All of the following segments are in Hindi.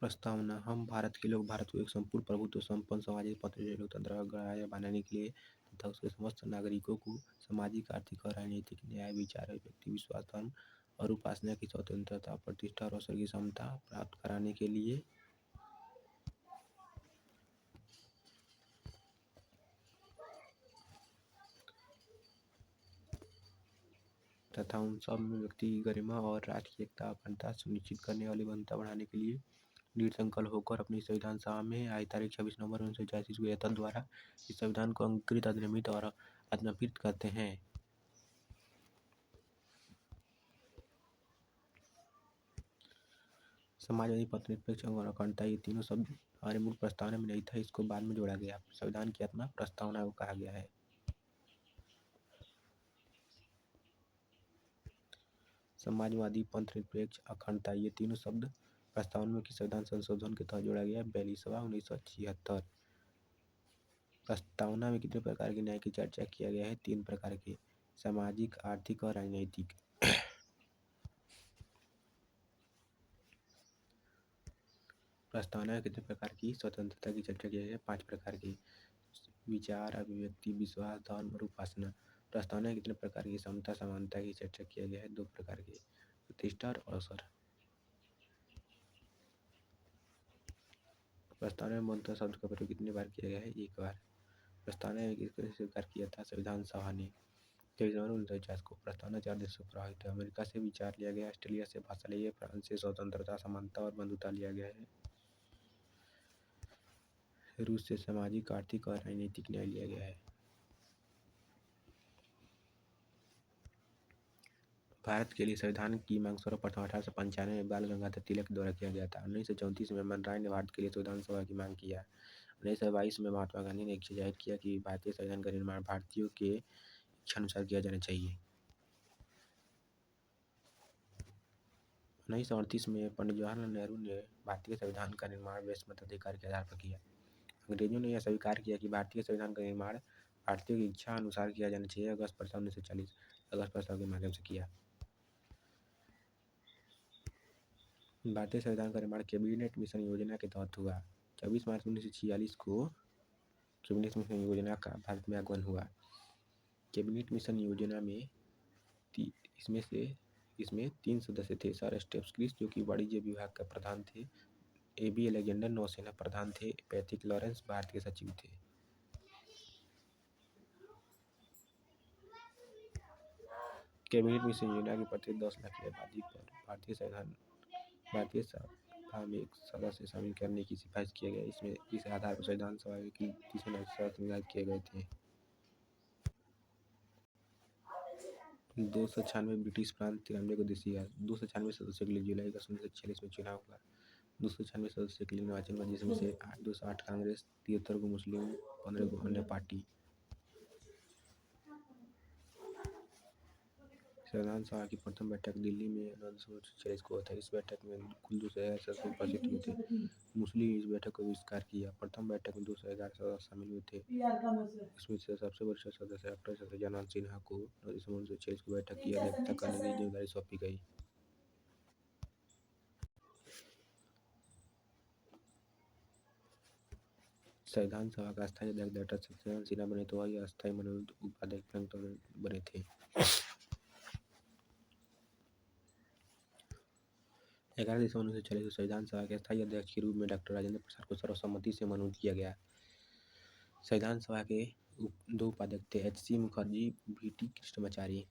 प्रस्तावना। हम भारत के लोग भारत को एक संपूर्ण प्रभुत्व संपन्न सामाजिक स्वतंत्र लोकतंत्र का गणराज्य बनाने के लिए तथा उसके समस्त नागरिकों को सामाजिक, आर्थिक और राजनीतिक न्याय, विचार, व्यक्ति विश्वास, धर्म और उपासना की स्वतंत्रता, प्रतिष्ठा और अवसर की समता प्राप्त कराने के लिए तथा उन सब में व्यक्ति की गरिमा और राष्ट्र की एकता अखंडता सुनिश्चित करने वाली बंधुता बढ़ाने के लिए दृढ़ संकल्प होकर अपनी संविधान सभा में आज तारीख 26 नवंबर 1986 को यथार्थ द्वारा इस संविधान को अंगीकृत, अधिनियमित और आत्मसात करते हैं। समाजवादी, पथनिरपेक्ष और अखंडता, ये तीनों शब्द हमारे मूल प्रस्तावना में नहीं था, इसको बाद में जोड़ा गया। संविधान की आत्मा प्रस्तावना को कहा गया है। समाजवादी, पथनिरपेक्ष, अखंडता, ये तीनों शब्द प्रस्तावना में संविधान संशोधन के तहत जोड़ा गया। 42वां 1976। प्रस्तावना में कितने प्रकार के न्याय की चर्चा किया गया है? 3 प्रकार के, सामाजिक, आर्थिक और राजनैतिक। प्रस्तावना में कितने प्रकार की स्वतंत्रता की चर्चा की है? 5 प्रकार की, विचार, अभिव्यक्ति, विश्वास, धर्म और उपासना। प्रस्तावना में कितने प्रकार की समता, समानता की चर्चा किया गया है? 2 प्रकार के, प्रतिष्ठा और अवसर। प्रस्तावना में बंधुता शब्द का प्रयोग कितनी बार किया गया है? 1 बार। प्रस्तावना में किसने स्वीकार किया था? संविधान सभा ने 23 जनवरी 1949 को। प्रस्तावना 4 देशों से प्रभावित है। अमेरिका से विचार लिया गया, ऑस्ट्रेलिया से भाषा ली है, फ्रांस से स्वतंत्रता, समानता और बंधुता लिया गया है, रूस से सामाजिक, आर्थिक और राजनीतिक न्याय लिया गया है। भारत के लिए संविधान की मांग सर्वप्रथम 1895 में बाल गंगाधर तिलक द्वारा किया गया था। 1934 में मन राय ने भारत के लिए संविधान सभा की मांग किया। 1922 में महात्मा गांधी ने इच्छा जाहिर किया कि भारतीय संविधान का निर्माण भारतीयों के इच्छा अनुसार किया जाना चाहिए। 1938 में पंडित जवाहरलाल नेहरू ने भारतीय संविधान का निर्माण वैश्विक मताधिकार के आधार पर किया। अंग्रेजों ने यह स्वीकार किया कि भारतीय संविधान का निर्माण भारतीयों की इच्छा अनुसार किया जाना चाहिए। अगस्त प्रस्ताव 1940 अगस्त प्रस्ताव के माध्यम से किया। भारतीय संविधान का निर्माण कैबिनेट मिशन योजना के तहत हुआ। 24 मार्च 1946 को कैबिनेट मिशन योजना का भारत में आगमन हुआ। कैबिनेट मिशन योजना में इसमें 3 सदस्य थे। सर स्टेप्स, जो कि वाणिज्य विभाग का प्रधान थे। AB अलेक्जेंडर नौसेना प्रधान थे। पैट्रिक लॉरेंस भारत के सचिव थे। कैबिनेट मिशन योजना की प्रत्येक 10 लाख की आबादी पर भारतीय सभा में एक सदस्य शामिल करने की सिफारिश किया गया। इसमें इस आधार पर संविधान सभा के 30 सदस्य निर्धारित किए गए थे। 296 ब्रिटिश प्रांत, 93 को देसी राज। 296 सदस्यों के लिए जुलाई 1946 में चुनाव हुआ। 296 सदस्यों के लिए निर्वाचन हुआ, जिसमें से 208 कांग्रेस, 73 को मुस्लिम, 15 को अन्य पार्टी। संविधान सभा की प्रथम बैठक दिल्ली में 1946 को हुआ था। इस बैठक में कुल 211 सदस्य उपस्थित हुए थे। मुस्लिम इस बैठक को बहिष्कार किया। प्रथम बैठक में 211 सदस्य शामिल हुए थे। इसमें से सबसे वरिष्ठ सदस्य डॉक्टर सत्येंद्रनाथ सिन्हा को 9 दिसंबर 1946 को बैठक की अध्यक्षता करने की जिम्मेदारी सौंपी गई। संविधान सभा का अस्थायी अध्यक्ष डॉक्टर सत्येंद्रनाथ सिन्हा बने तो वही अस्थायी मनोनीत उपाध्यक्ष बने थे। 11 दिसंबर 1946 को संविधान सभा के अस्थायी अध्यक्ष के रूप में डॉक्टर राजेंद्र प्रसाद को सर्वसम्मति से मनोनीत किया गया। संविधान सभा के 2 उपाध्यक्ष थे, HC मुखर्जी, VT कृष्णमाचारी।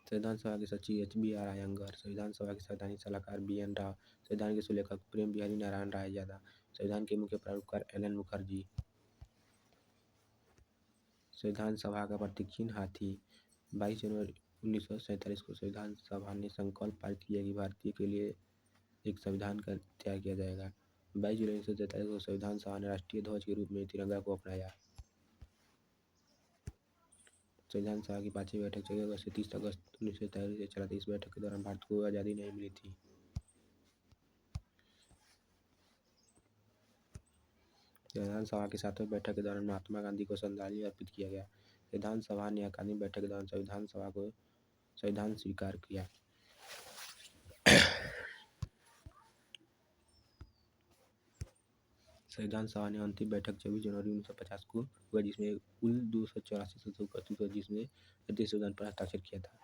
संविधान सभा के सचिव HBR अयंगर। संविधान सभा के संवैधानिक सलाहकार BN राव। संविधान के सुलेखक प्रेम बिहारी नारायण रायजादा। संविधान के मुख्य प्रारूपकार LN मुखर्जी। संविधान सभा का प्रतीक चिन्ह हाथी। 22 जनवरी 1947 को संविधान सभा ने संकल्प पारित किया कि भारतीय के लिए एक संविधान का तैयार किया जाएगा। 22 जुलाई 1943 को संविधान सभा ने राष्ट्रीय ध्वज के रूप में तिरंगा को अपनाया। संविधान सभा की 5वीं बैठक 14 अगस्त से 30 अगस्त 1943 से चला था। इस बैठक के दौरान भारत को आज़ादी नहीं मिली थी। संविधान सभा की 7वीं बैठक के दौरान महात्मा गांधी को श्रद्धांजलि अर्पित किया गया। संविधान सभा ने 11वीं बैठक के दौरान संविधान स्वीकार किया। संविधान सभा ने अंतिम बैठक 24 जनवरी 1950 को हुआ, जिसमें कुल 284 सदस्य उपस्थित हुए, जिसमें भारतीय संविधान पर हस्ताक्षर किया था।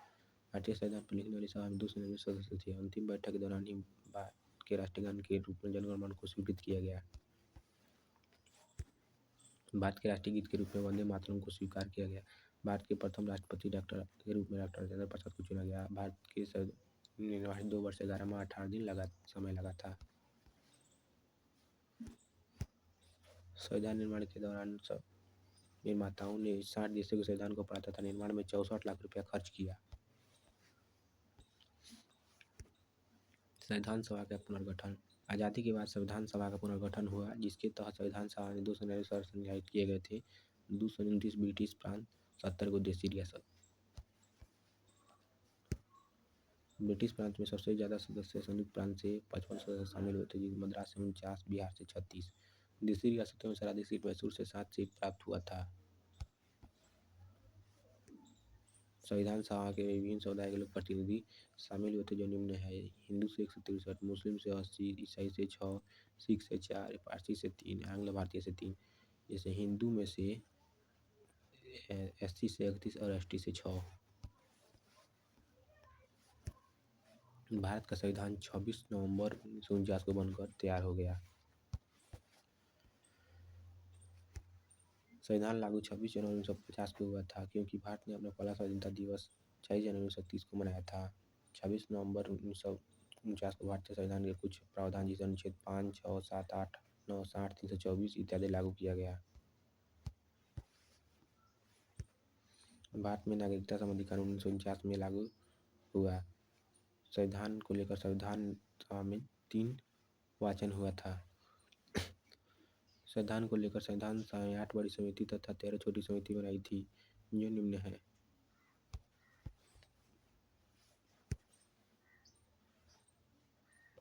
भारतीय संविधान पर लिखने वाली सभा में 299 सदस्य थे। अंतिम बैठक के दौरान ही भारत के राष्ट्रीय गान के रूप में जनगण मन को स्वीकृत किया गया। भारत के राष्ट्रीय गीत के रूप में वंदे मातरम को स्वीकार किया गया। भारत के प्रथम राष्ट्रपति डॉक्टर के रूप में डॉक्टर राजेंद्र प्रसाद को चुना गया। भारत के निर्वाह 2 वर्ष 11 माह 18 दिन समय लगा था। संविधान निर्माण के दौरान निर्माताओं ने 60 देशों के संविधान को पढ़ा तथा निर्माण में 64 लाख रुपया खर्च किया। संविधान सभा का पुनर्गठन। आज़ादी के बाद संविधान सभा का पुनर्गठन हुआ, जिसके तहत संविधान सभा में 299 सदस्य निर्धारित किए गए थे। 229 ब्रिटिश प्रांत, 70 को देशी रियासत। ब्रिटिश प्रांत में सबसे ज़्यादा सदस्य संयुक्त प्रांत से 55 सदस्य शामिल हुए थे, जिसमें मद्रास से 49, बिहार से 36। देशी रियासतों में सर्वाधिक सीट मैसूर से 7 सीट प्राप्त हुआ था। संविधान सभा के विभिन्न समुदाय के लोग प्रतिनिधि शामिल हुए थे, जो निम्न है: हिंदू से 163, मुस्लिम से 80, ईसाई से 6, सिख से 4, पारसी से 3, आंग्ल भारतीय से 3। जैसे हिंदू में से SC से 31 और ST से 6। भारत का संविधान 26 नवंबर 1949 को बनकर तैयार हो गया। संविधान लागू 26 जनवरी 1950 को हुआ था, क्योंकि भारत ने अपना पहला स्वाधीनता दिवस 26 जनवरी 1930 को मनाया था। 26 नवंबर 1949 को भारतीय संविधान के कुछ प्रावधान, जिसे अनुच्छेद 5, 6, 7, 8, 9, 60, 324 इत्यादि लागू किया गया। भारत में नागरिकता संबंधी कानून 1949 में लागू हुआ। संविधान को लेकर संविधान सभा में 3 वाचन हुआ था। संविधान को लेकर संविधान सभा में 8 बड़ी समिति तथा 13 छोटी समिति बनाई थी, जो निम्न है: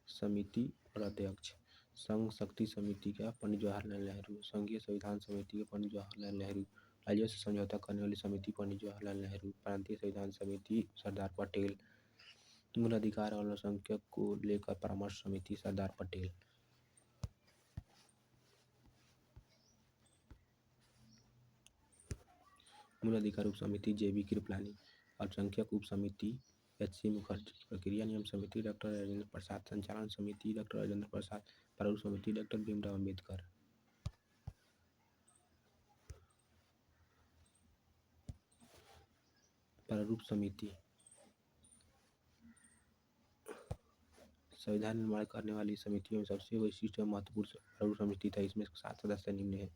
समिति और अध्यक्ष। संघ शक्ति समिति का पंडित जवाहरलाल नेहरू। संघीय संविधान समिति का पंडित जवाहरलाल नेहरू। राज्यों से समझौता करने वाली समिति पंडित जवाहरलाल नेहरू। प्रांतीय संविधान समिति सरदार पटेल। मूल अधिकार और अल्पसंख्यक को लेकर परामर्श समिति सरदार पटेल। मूल अधिकार उप समिति JB कृपलानी। अल्पसंख्यक उप समिति HC मुखर्जी। प्रक्रिया नियम समिति डॉक्टर राजेंद्र प्रसाद। संचालन समिति डॉक्टर राजेंद्र प्रसाद। प्रारूप समिति डॉक्टर भीमराव अम्बेडकर। प्रारूप समिति संविधान निर्माण करने वाली समितियों में सबसे विशिष्ट और महत्वपूर्ण प्रारूप समिति था। इसमें 7 सदस्य निम्न है: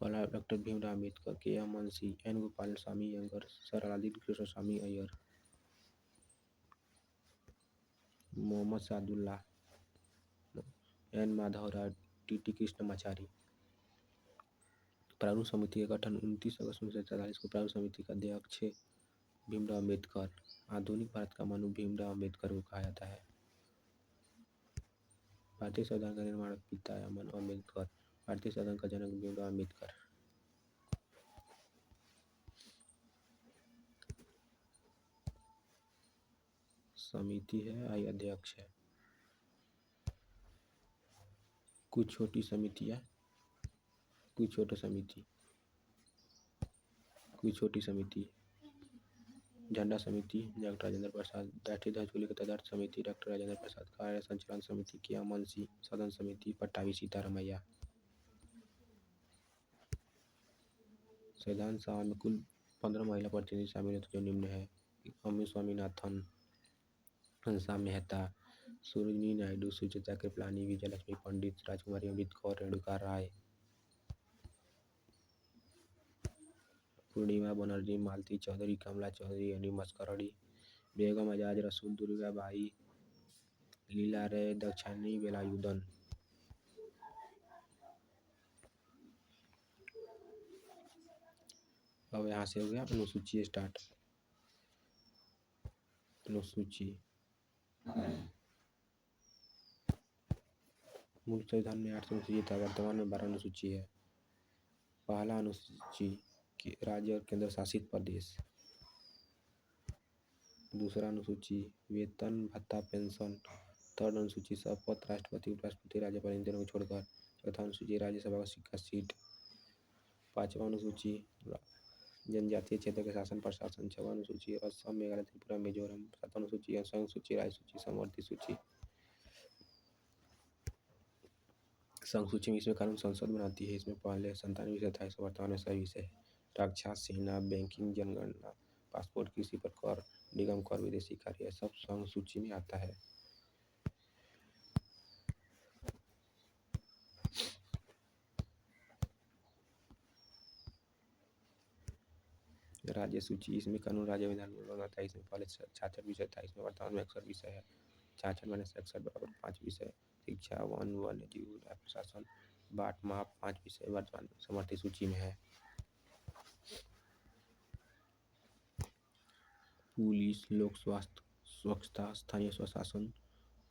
पहला doctor Bhimrao Ambedkar, KM Munshi, N Gopalaswami Ayyangar, sir Alladi Krishnaswami Iyer, Mohammad Saadullah, N Madhav Rao, TT Krishnamachari. प्रारूप समिति का गठन 29 अगस्त 1943 को प्रारूप समिति का अध्यक्ष भीमराव अम्बेडकर। आधुनिक भारत का मानव भीमराव अम्बेडकर को कहा जाता है। भारतीय संविधान का निर्माण पिता मानव अम्बेडकर। भारतीय संविधान का जनक भीमराव अम्बेडकर। समिति है, आई अध्यक्ष है। कुछ छोटी समितियां, कुछ छोटी समिति। झंडा समिति डॉक्टर राजेंद्र प्रसाद। राष्ट्रीय ध्वज को लेकर तदर्थ समिति डॉक्टर राजेंद्र प्रसाद। कार्य संचालन समिति KM मुंशी। सदन समिति पट्टाभी सीतारामैया। संविधान सभा में कुल 15 महिला प्रतिनिधि शामिल होते, जो निम्न है: अम्मू स्वामीनाथन, हंसा मेहता, सरोजिनी नायडू, सुचेता कृपलानी, विजयलक्ष्मी पंडित, राजकुमारी अमृत कौर, रेणुका राय, पूर्णिमा बनर्जी, मालती चौधरी, कमला चौधरी, अनिल मस्करणी, बेगम आजाद रसूल, दुर्गाबाई, लीला रे, दक्षानी वेलायुधन। अब यहाँ से हो गया अनुसूची स्टार्ट। अनुसूची मूल संविधान में 8 अनुसूची था, वर्तमान में 12 अनुसूची है। पहला अनुसूची राज्य और केंद्र शासित प्रदेश। दूसरा अनुसूची वेतन भत्ता पेंशन थर्ड अनुसूची सब पद राष्ट्रपति, उपराष्ट्रपति, राज्यपाल इन तीनों को छोड़कर। चौथा अनुसूची राज्यसभा का सीट। पांचवा अनुसूची जनजातीय क्षेत्र के शासन प्रशासन। छठवां अनुसूची असम, मेघालय, त्रिपुरा, मिजोरम। सातवां अनुसूची संयुक्त सूची, राज्य सूची, समवर्ती सूची। संघ सूची में इसमें कानून संसद बनाती है। इसमें पहले 97 विषय था, इसमें वर्तमान में सभी विषय है। रक्षा, सेना, बैंकिंग, जनगणना, पासपोर्ट, कृषि पर कर, निगम कर, विदेशी कार्य, यह सब संघ सूची में आता है। राज्य सूची, इसमें कानून राज्य विधान बनाता है। इसमें पहले 66 विषय था, इसमें वर्तमान में 61 विषय है। 66 - 61 बराबर 5 विषय। शिक्षा, वन, वन्य जीव, प्रशासन, बाट माप 5 विषय वर्तमान में समवर्ती सूची में है। पुलिस, लोक स्वास्थ्य, स्वच्छता, स्थानीय स्वशासन,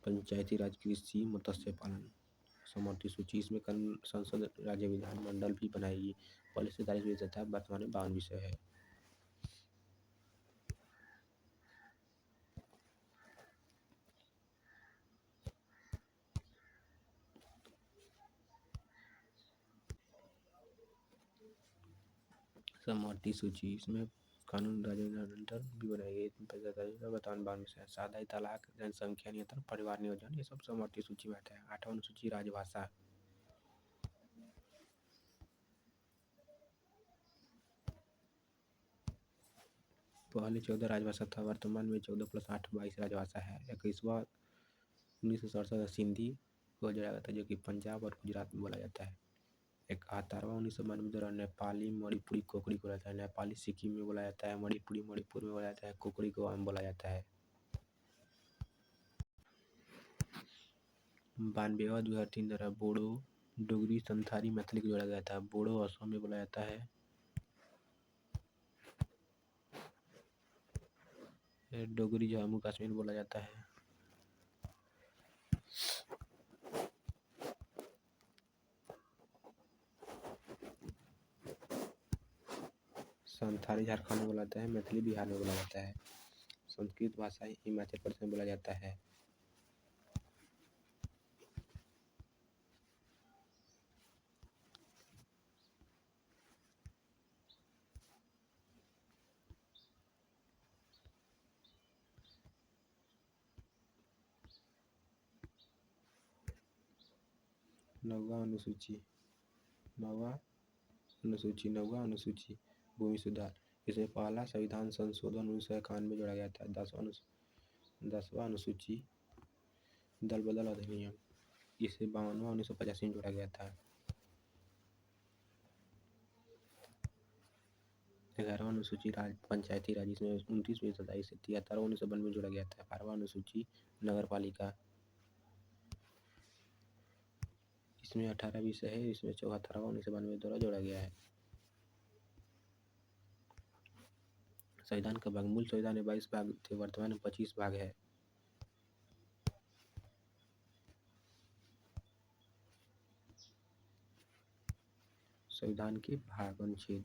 पंचायती राज, कृषि, मत्स्य पालन, समवर्ती सूची। इसमें कानून संसद राज्य विधान मंडल भी बनाएगी। पहले 47 विषय था, वर्तमान में 52 विषय है। समवर्ती सूची, इसमें कानून राज्य मंडल भी बनाएगी। वर्तमान 52 विषय है। सादा तलाक, जनसंख्या नियंत्रण, परिवार नियोजन, ये सब समवर्ती सूची में आता है। आठवां अनुसूची राजभाषा। पहले 14 राजभाषा था, वर्तमान में 14 + 8 22 राजभाषा है। 21वां 1967 सिंधी को जोड़ा गया था, जो कि पंजाब और गुजरात में बोला जाता है। 71वां 1992 द्वारा नेपाली, मणिपुरी, कोकड़ी को बोला जाता है। नेपाली सिक्किम में बोला जाता है, मणिपुरी मणिपुर में बोला जाता है, कोकड़ी को आम बोला जाता है। 92वां 2003 द्वारा बोडो, डोगरी, संथाली, मैथिली को जोड़ा गया था। बोडो असम में बोला जाता है। डोगरी जम्मू कश्मीर में बोला जाता है। संथाली झारखंड में बोला जाता है। मैथिली बिहार में बोला जाता है। संस्कृत भाषा हिमाचल प्रदेश में बोला जाता है। नौवां अनुसूची भूमि सुधार। इसमें पहला संविधान संशोधन 1991 में जोड़ा गया था। 10वां अनुसूची दल बदल अधिनियम, इसे 52वां 1985 में जोड़ा गया था। 11वां अनुसूची पंचायती राज, इसमें 29 विषय था, इसे 73वां 1992 में जोड़ा गया था। 12वां अनुसूची नगर पालिका, इसमें 18 विषय है, इसमें 74वां 1992 द्वारा जोड़ा गया है। संविधान का भाग, मूल संविधान में 22 भाग थे, वर्तमान में 25 भाग है। संविधान के भाग, अनुच्छेद।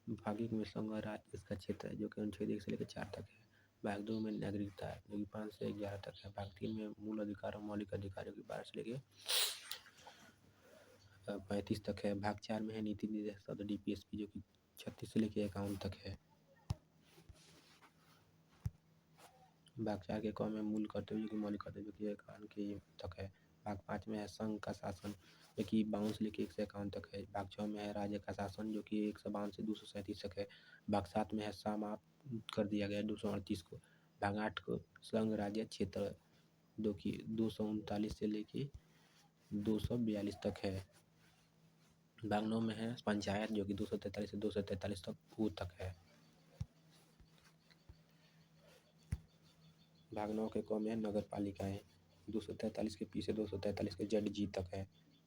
भाग 1 में संघ राज्य इसका क्षेत्र है, जो कि अनुच्छेद 1 से लेकर 4 तक है। भाग 2 में नागरिकता है, जो कि 5 से 11 तक है। भाग 3 में मूल अधिकार और मौलिक अधिकार, जो कि 12 से लेकर 35 तक है। भाग 4 में है नीति निर्देशक DPSP, जो कि 36 से लेकर 51 तक है। भाग 4 के क में मूल कर्तव्य, जो कि मौलिक कर्तव्य, जो कि 51 के तक है। भाग 5 में है संघ का शासन, जो कि 52 से लेकर 151 तक है। भाग 6 में है राज्य का शासन, जो कि 152 से 237 तक है। भाग 7 में है समाप्त कर दिया गया 238 को। भाग 8 को संघ राज्य क्षेत्र, जो कि 239 से लेकर 242 तक है। भाग 9 में है पंचायत, जो कि 243 से 243 तक है। भाग 9 के क में है नगर पालिकाएं, 243 के पी से 243 के ZG तक है।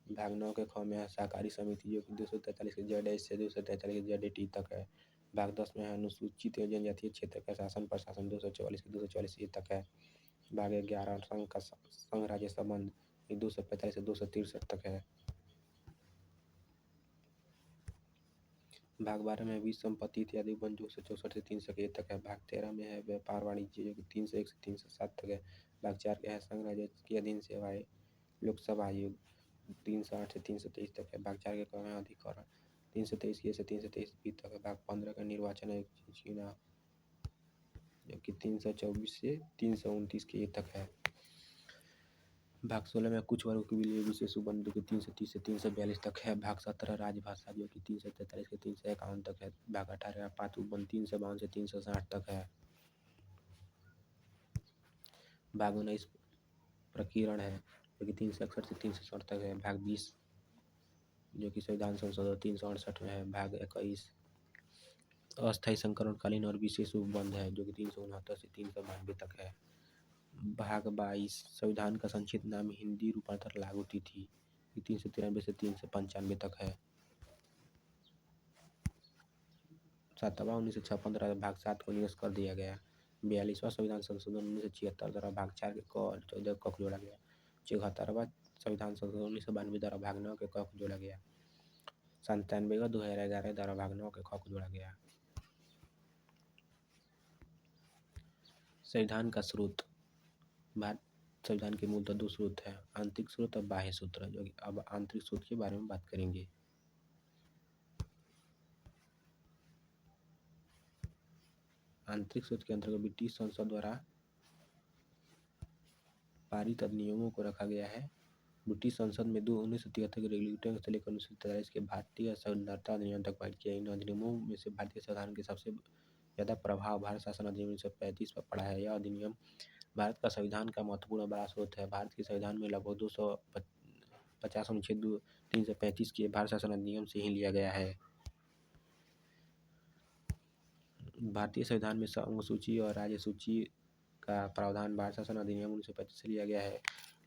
भाग 9 के ख में है सहकारी समिति, जो कि 243 के ZH से 243 के ZT तक है। भाग 10 में है अनुसूचित एवं जनजातीय क्षेत्र का शासन प्रशासन, 244 के 244 तक है। भाग 11 संघ राज्य संबंध, 245 से 263 तक है। भाग 12 में विश्व संपत्ति इत्यादि वन जो 164 से 301 तक है। भाग 13 में है व्यापार वाणिज्य जो कि 301 से 307 तक है। भाग 4 के है संघ राज्य के अधीन सेवाएं लोकसभा आयोग 308 से 323 तक है। भाग 4 के क्रम अधिकरण 323 से 323 बी तक है। भाग 15 का निर्वाचन आयोग चुनाव जो कि 324 से 329 के तक है। भाग 16 में कुछ वर्गों के लिए विशेष उपबंध जो कि 330 से 342 तक है। भाग 17 राजभाषा जो कि 343 से 351 तक है। भाग 18 आपात उपबंध 352 से 360 तक है। भाग 19 प्रकीर्ण है जो कि 361 से 360 तक है। भाग 20 जो कि संविधान संशोधन 368 में है। भाग 21 अस्थायी संकरणकालीन और विशेष उपबंध है जो कि 369 से 392 तक है। भाग 22 संविधान का संक्षिप्त नाम हिंदी रूपांतर लागू तिथि 393 से 395 तक है। 7वां 1956 भाग 7 को निरस्त कर दिया गया। 42वां संविधान संशोधन 1976 द्वारा भाग 4 के क और 14 क जोड़ा गया। 74वां संविधान संशोधन 1992 द्वारा भाग 9 के क जोड़ा गया। 97वां 2011 द्वारा भाग 9 के ख जोड़ा गया। संविधान का स्रोत भारत संविधान के मूलतः दो स्रोत है, आंतरिक स्रोत और बाह्य स्रोत, जो कि अब आंतरिक स्रोत के बारे में बात करेंगे। आंतरिक स्रोत के अंतर्गत ब्रिटिश संसद द्वारा पारित अधिनियमों को रखा गया है। ब्रिटिश संसद में 1973 के रेगुलेटिंग से लेकर 1943 के भारतीय संविधान अधिनियम तक पारित किया। इन अधिनियमों में से भारतीय संविधान के सबसे ज्यादा प्रभाव भारत शासन अधिनियम 1935 पर पड़ा है। यह अधिनियम भारत का संविधान का महत्वपूर्ण बड़ा स्रोत है। भारत के संविधान में लगभग 250 अनुच्छेद 335 के भारत शासन अधिनियम से ही लिया गया है। भारतीय संविधान में अंग सूची और राज्य सूची का प्रावधान भारत शासन अधिनियम 1935 से लिया गया है।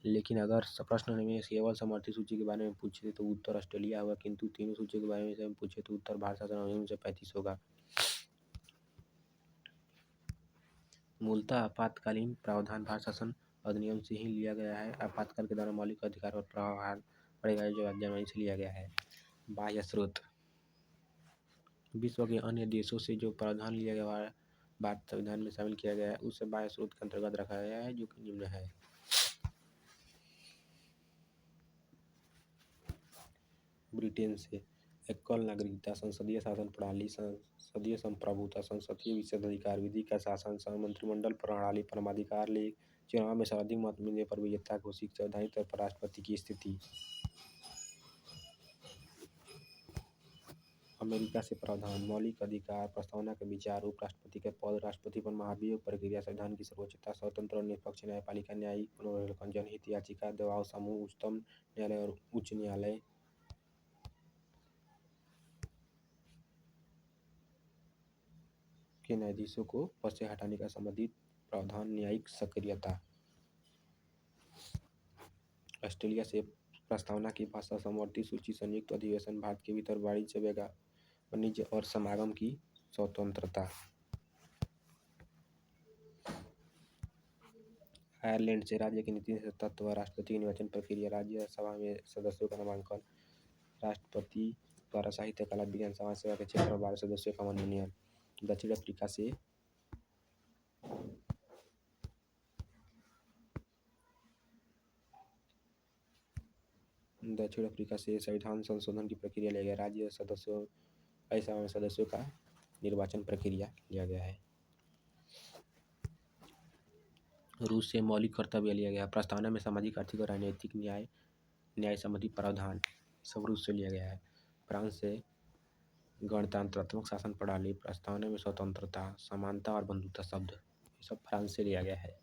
लेकिन अगर प्रश्न में केवल समवर्ती सूची के बारे में पूछे तो उत्तर ऑस्ट्रेलिया होगा, किंतु तीनों सूची के बारे में पूछे तो उत्तर भारत शासन अधिनियम 1935 होगा। मूलतः आपातकालीन प्रावधान भारत शासन अधिनियम से ही लिया गया है। आपातकाल के दौरान मौलिक अधिकार पर प्रभाव पड़ेगा जो जनवरी से लिया गया है। बाह्य स्रोत विश्व के अन्य देशों से जो प्रावधान लिया गया है भारत संविधान में शामिल किया गया है उसे बाह्य स्रोत के अंतर्गत रखा गया है जो कि निम्न है। ब्रिटेन से एकल नागरिकता, संसदीय शासन प्रणाली, संसदीय संप्रभुता, संसदीय विशेषाधिकार, विधि का शासन, मंत्रिमंडल प्रणाली, परमाधिकार लेख, चुनाव में सर्वाधिक मत मिलने पर विजेता घोषित, संवैधानिक तौर पर राष्ट्रपति की स्थिति। अमेरिका से प्रावधान मौलिक अधिकार, प्रस्तावना के विचार, उपराष्ट्रपति के पद, राष्ट्रपति पर महाभियोग प्रक्रिया, संविधान की सर्वोच्चता, स्वतंत्र और निष्पक्ष न्यायपालिका, न्यायिक पुनर्विलोकन, जनहित याचिका, दबाव समूह, उच्चतम न्यायालय और उच्च न्यायालय के न्यायाधीशों को पद से हटाने का संबंधित प्रावधान, न्यायिक सक्रियता। ऑस्ट्रेलिया से प्रस्तावना की भाषा, समवर्ती सूची, संयुक्त अधिवेशन, भारत के भीतर वाणिज्य और समागम की स्वतंत्रता। आयरलैंड से राज्य की नीति तत्व, राष्ट्रपति की निर्वाचन प्रक्रिया, राज्यसभा में सदस्यों का नामांकन, राष्ट्रपति द्वारा साहित्य, कला, विज्ञान, समाज सेवा के क्षेत्र में 12 सदस्यों का मनोनयन। दक्षिण अफ्रीका से संविधान संशोधन की प्रक्रिया लिया गया। राज्यसभा में सदस्यों का निर्वाचन प्रक्रिया लिया गया है। रूस से मौलिक कर्तव्य लिया गया। प्रस्तावना में सामाजिक, आर्थिक और राजनीतिक न्याय संबंधी प्रावधान सब रूस से लिया गया है। फ्रांस से गणतंत्रात्मक शासन प्रणाली, प्रस्तावना में स्वतंत्रता, समानता और बंधुता शब्द ये सब फ्रांस से लिया गया है।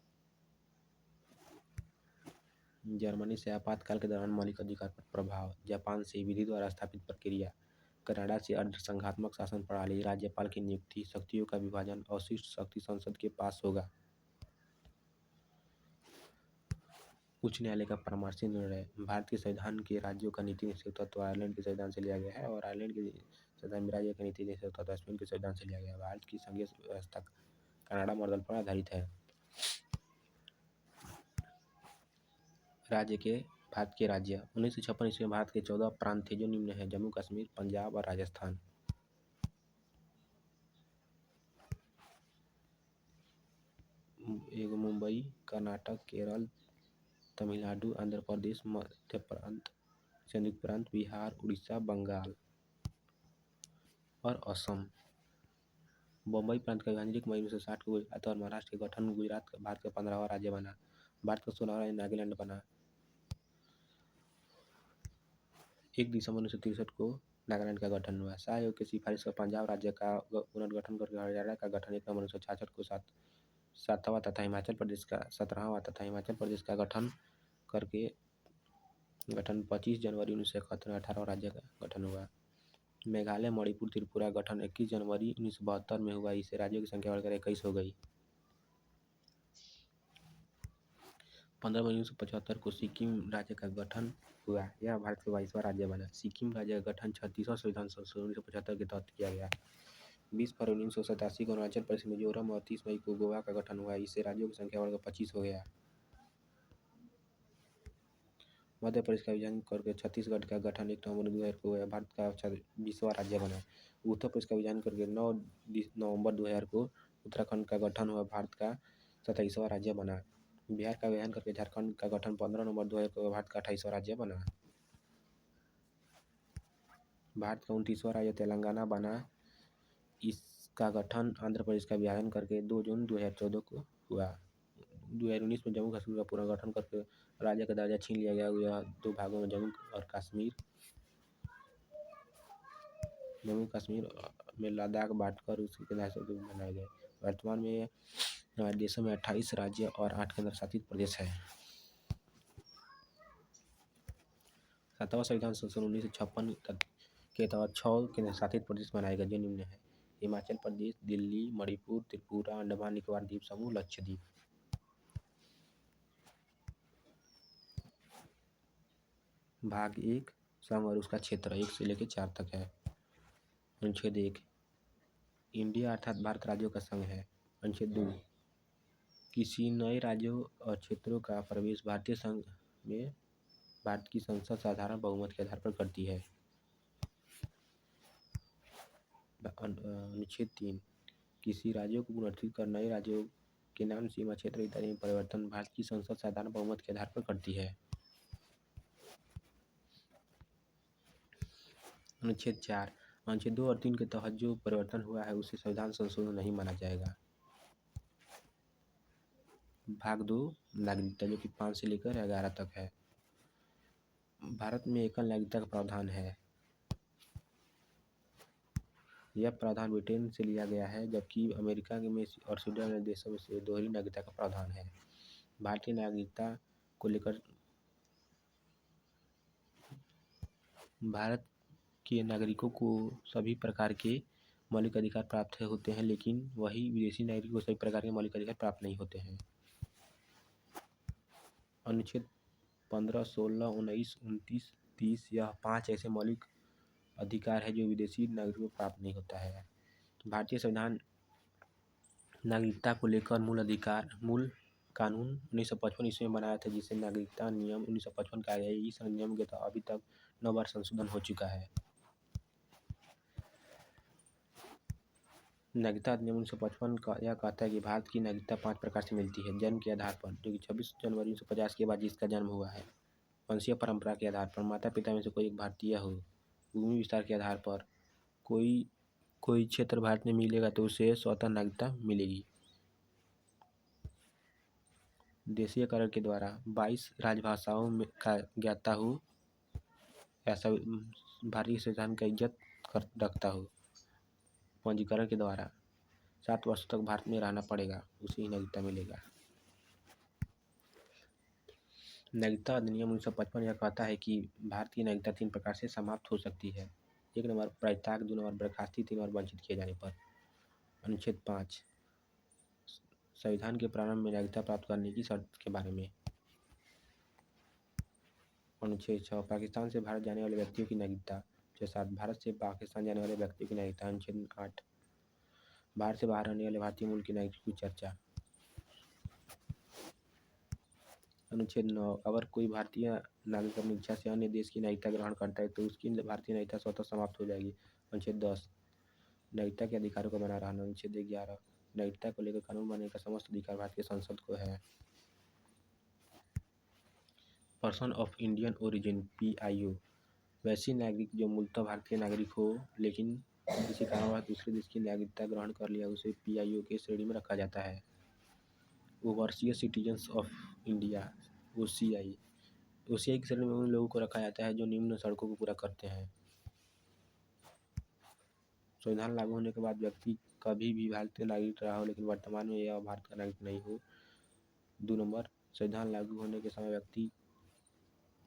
जर्मनी से आपातकाल के दौरान मौलिक अधिकार पर प्रभाव, जापान से विधि द्वारा स्थापित प्रक्रिया, कनाडा से अर्ध संघात्मक शासन प्रणाली, राज्यपाल की नियुक्ति, शक्तियों का विभाजन, अवशिष्ट शक्ति संसद के पास होगा। उच्च न्यायालय का परामर्शी निर्णय, भारत के संविधान के राज्यों का नीति निषेध तत्व आयरलैंड के संविधान से लिया गया है और आयरलैंड के संविधान में राज्य का नीति निषेध तत्व स्पेन के संविधान से लिया गया है। भारत की संघीय व्यवस्था कनाडा मॉडल पर आधारित है। भारत के राज्य 1956 ईस्वी में भारत के 14 प्रांत थे जो निम्न है: जम्मू कश्मीर, पंजाब और राजस्थान। एगो मुंबई, कर्नाटक, केरल, तमिलनाडु, आंध्र प्रदेश, मध्य प्रांत, संयुक्त प्रांत, बिहार, उड़ीसा, बंगाल और असम। बम्बई प्रांत का विभाजन 1 मई 1960 को गुजरात और महाराष्ट्र के गठन। गुजरात का भारत का 15वां राज्य बना। भारत का 16वां राज्य नागालैंड बना। 1 दिसंबर 1963 को नागालैंड का गठन हुआ। शाह आयोग की सिफारिश पर पंजाब राज्य का पुनर्गठन करके हरियाणा का गठन 1 नवंबर 1966 को 7वां तथा हिमाचल प्रदेश का 17वां तथा हिमाचल प्रदेश का गठन 25 जनवरी 1971 में 18वां राज्य का गठन हुआ। मेघालय, मणिपुर, त्रिपुरा गठन 21 जनवरी 1972 में हुआ। इससे राज्यों की संख्या बढ़कर 21 हो गई। 15 मई 1975 को सिक्किम राज्य का गठन हुआ। यह भारत का 22वां राज्य बना। सिक्किम राज्य का गठन 36वां संविधान संशोधन 1975 के तहत किया गया। 20 फरवरी 1987 को अरुणाचल प्रदेश, मिजोरम और 30 मई को गोवा का गठन हुआ। इससे राज्यों की संख्या बढ़कर 25 हो गया। मध्य प्रदेश का विभाजन करके छत्तीसगढ़ का गठन 1 नवंबर 2000 को हुआ। भारत का 20वां राज्य बना। उत्तर प्रदेश का विभाजन करके 9 नवंबर 2000 को उत्तराखंड का गठन हुआ। भारत का 27वां राज्य बना। बिहार का विभाजन करके झारखंड का गठन 15 नवंबर 2000 को भारत का 28वां राज्य बना। भारत का 29वां राज्य तेलंगाना बना। इसका गठन आंध्र प्रदेश का विभाजन करके 2 जून 2014 को हुआ। 2019 में जम्मू कश्मीर का पुनर्गठन करके राज्य का दर्जा छीन लिया गया। यह 2 भागों में जम्मू कश्मीर में लद्दाख बांटकर उसके बनाए गए। वर्तमान में हमारे देशों में 28 राज्य और 8 केंद्र शासित प्रदेश है। 7वां संविधान संशोधन 1956 के तहत 6 केंद्र शासित प्रदेश बनाए गए, जो निम्न है: हिमाचल प्रदेश, दिल्ली, मणिपुर, त्रिपुरा, अंडमान निकोबार द्वीप समूह, लक्षद्वीप। भाग 1 संघ और उसका क्षेत्र 1 से लेकर 4 तक है। अनुच्छेद 1 इंडिया अर्थात भारत राज्यों का संघ है। अनुच्छेद 2 किसी नए राज्यों और क्षेत्रों का प्रवेश भारतीय संघ में भारत की संसद साधारण बहुमत के आधार पर करती है। अनुच्छेद 3 किसी राज्यों को पुनर्गठित कर नए राज्यों के नाम, सीमा, क्षेत्र इत्यादि में परिवर्तन भारत की संसद साधारण बहुमत के आधार पर करती है। अनुच्छेद 4 अनुच्छेद 2 और 3 के तहत जो परिवर्तन हुआ है उसे संविधान संशोधन नहीं माना जाएगा। भाग 2 नागरिकता, जो कि 5 से लेकर 11 तक है। भारत में एकल नागरिकता का प्रावधान है। यह प्रावधान ब्रिटेन से लिया गया है, जबकि अमेरिका में और स्वीडन देशों में से दोहरी नागरिकता का प्रावधान है। भारतीय नागरिकता को लेकर भारत के नागरिकों को सभी प्रकार के मौलिक अधिकार प्राप्त होते हैं, लेकिन वही विदेशी नागरिकों को सभी प्रकार के मौलिक अधिकार प्राप्त नहीं होते हैं। अनुच्छेद 15, 16, 19, 29, 30 यह 5 ऐसे मौलिक अधिकार है जो विदेशी नागरिकों को प्राप्त नहीं होता है। भारतीय संविधान नागरिकता को लेकर मूल कानून 1955 ईस्वी में बनाया था, जिसे नागरिकता नियम 1955 कहा गया है। इस नियम के तहत अभी तक 9 बार संशोधन हो चुका है। नागरिकता अधिनियम 1955 का यह कहता है कि भारत की नागरिकता 5 प्रकार से मिलती है: जन्म के आधार पर, जो कि 26 जनवरी 1950 के बाद जिसका जन्म हुआ है; वंशीय परंपरा के आधार पर, माता पिता में से कोई एक भारतीय हो; भूमि विस्तार के आधार पर, कोई क्षेत्र भारत में मिलेगा तो उसे स्वतः नागरिकता मिलेगी; देशीयकरण के द्वारा 22 राजभाषाओं में का ज्ञाता हो, ऐसा भारतीय संविधान का इज्जत रखता हो; पंजीकरण के द्वारा 7 वर्ष तक भारत में रहना पड़ेगा, उसे ही नागरिकता मिलेगा। नागरिकता अधिनियम 1955 यह कहता है कि भारत की नागरिकता 3 प्रकार से समाप्त हो सकती है: 1 नंबर परित्याग, 2 नंबर बर्खास्ती, 3 नंबर वंचित किए जाने पर। अनुच्छेद 5 संविधान के प्रारंभ में नागरिकता प्राप्त करने की शर्त के बारे में। अनुच्छेद 6 पाकिस्तान से भारत जाने वाले व्यक्तियों की नागरिकता। अनुच्छेद 7 भारत से पाकिस्तान जाने वाले व्यक्तियों की नागरिकता। अनुच्छेद 8 भारत से बाहर रहने वाले भारतीय मूल के नागरिकों की चर्चा। अनुच्छेद 9 अगर कोई भारतीय नागरिक अपनी इच्छा से अन्य देश की नागरिकता ग्रहण करता है तो उसकी भारतीय नागरिकता स्वतः समाप्त हो जाएगी। अनुच्छेद 10 नागरिकता के अधिकारों का बना रहना। अनुच्छेद 11 नागरिकता को लेकर कानून बनाने का समस्त अधिकार भारतीय संसद को है। Person of Indian origin PIO वैसी नागरिक जो मूलतः भारतीय नागरिक हो लेकिन किसी कारणवश दूसरे देश की नागरिकता ग्रहण कर लिया, उसे PIO के श्रेणी में रखा जाता है। Overseas citizens of India OCI की श्रेणी में उन लोगों को रखा जाता है जो निम्न शर्तों को पूरा करते हैं। संविधान लागू होने के बाद व्यक्ति कभी भी भारतीय नागरिक रहा हो लेकिन वर्तमान में यह भारत का नागरिक नहीं हो। 2 नंबर, संविधान लागू होने के समय व्यक्ति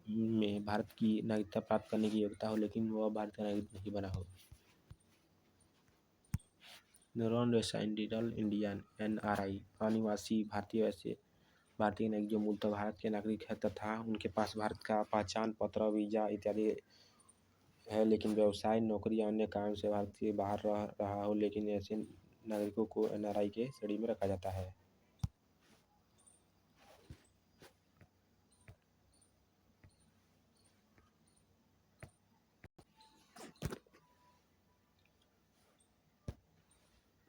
में भारत की नागरिकता प्राप्त करने की योग्यता हो लेकिन वह भारत का नागरिक नहीं बना हो। नॉन रेसिडेंशियल इंडियन NRI अनिवासी भारतीय वैसे भारतीय नागरिक जो मूलतः भारत के नागरिक है तथा उनके पास भारत का पहचान पत्र, वीजा इत्यादि है लेकिन व्यवसाय, नौकरी या अन्य कारण से भारत के बाहर रह रहा हो, लेकिन ऐसे नागरिकों को NRI के श्रेणी में रखा जाता है।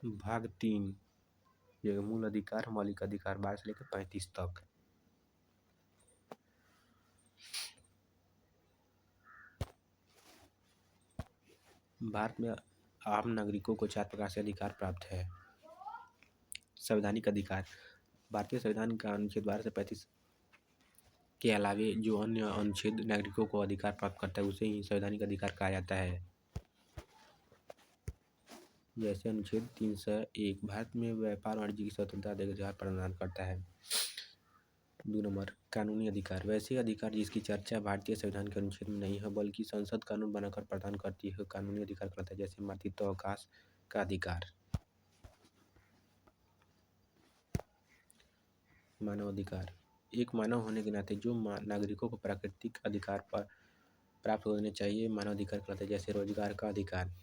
भाग 3 ये मूल अधिकार, मौलिक अधिकार 12 से लेकर 35 तक। भारत में आम नागरिकों को 4 प्रकार से अधिकार प्राप्त है। संवैधानिक अधिकार भारतीय संविधान का अनुच्छेद 12 से 35 के अलावे जो अन्य अनुच्छेद नागरिकों को अधिकार प्राप्त करता है उसे ही संवैधानिक अधिकार कहा जाता है। जैसे अनुच्छेद 301 भारत में व्यापार वाणिज्य की स्वतंत्रता का अधिकार प्रदान करता है। 2 नंबर, कानूनी अधिकार वैसे अधिकार जिसकी चर्चा भारतीय संविधान के अनुच्छेद में नहीं है बल्कि संसद कानून बनाकर प्रदान करती है, कानूनी अधिकार कहलाता है। जैसे मातृत्व अवकाश का अधिकार। मानव अधिकार एक मानव होने के नाते जो नागरिकों को प्राकृतिक अधिकार पर प्राप्त होने चाहिए मानव अधिकार कहलाता है। जैसे रोजगार का अधिकार।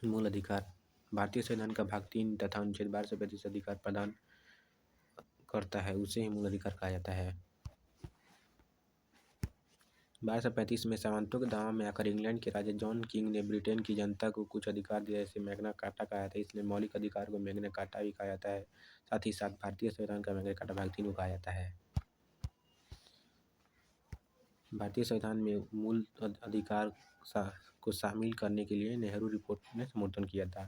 मूल अधिकार भारतीय संविधान का भाग 3 तथा अनुच्छेद 12 से 35 अधिकार प्रदान करता है, उसे ही मूल अधिकार कहा जाता है। 1235 में सामंतों के दावा में आकर इंग्लैंड के राजा जॉन किंग ने ब्रिटेन की जनता को कुछ अधिकार दिया, इसे मैग्ना कार्टा कहा जाता है। इसलिए मौलिक अधिकार को मैग्ना कार्टा भी कहा जाता है। साथ ही साथ भारतीय संविधान का मैग्ना कार्टा भाग 3 को कहा जाता है। भारतीय संविधान में मूल अधिकार को शामिल करने के लिए नेहरू रिपोर्ट ने समर्थन किया था।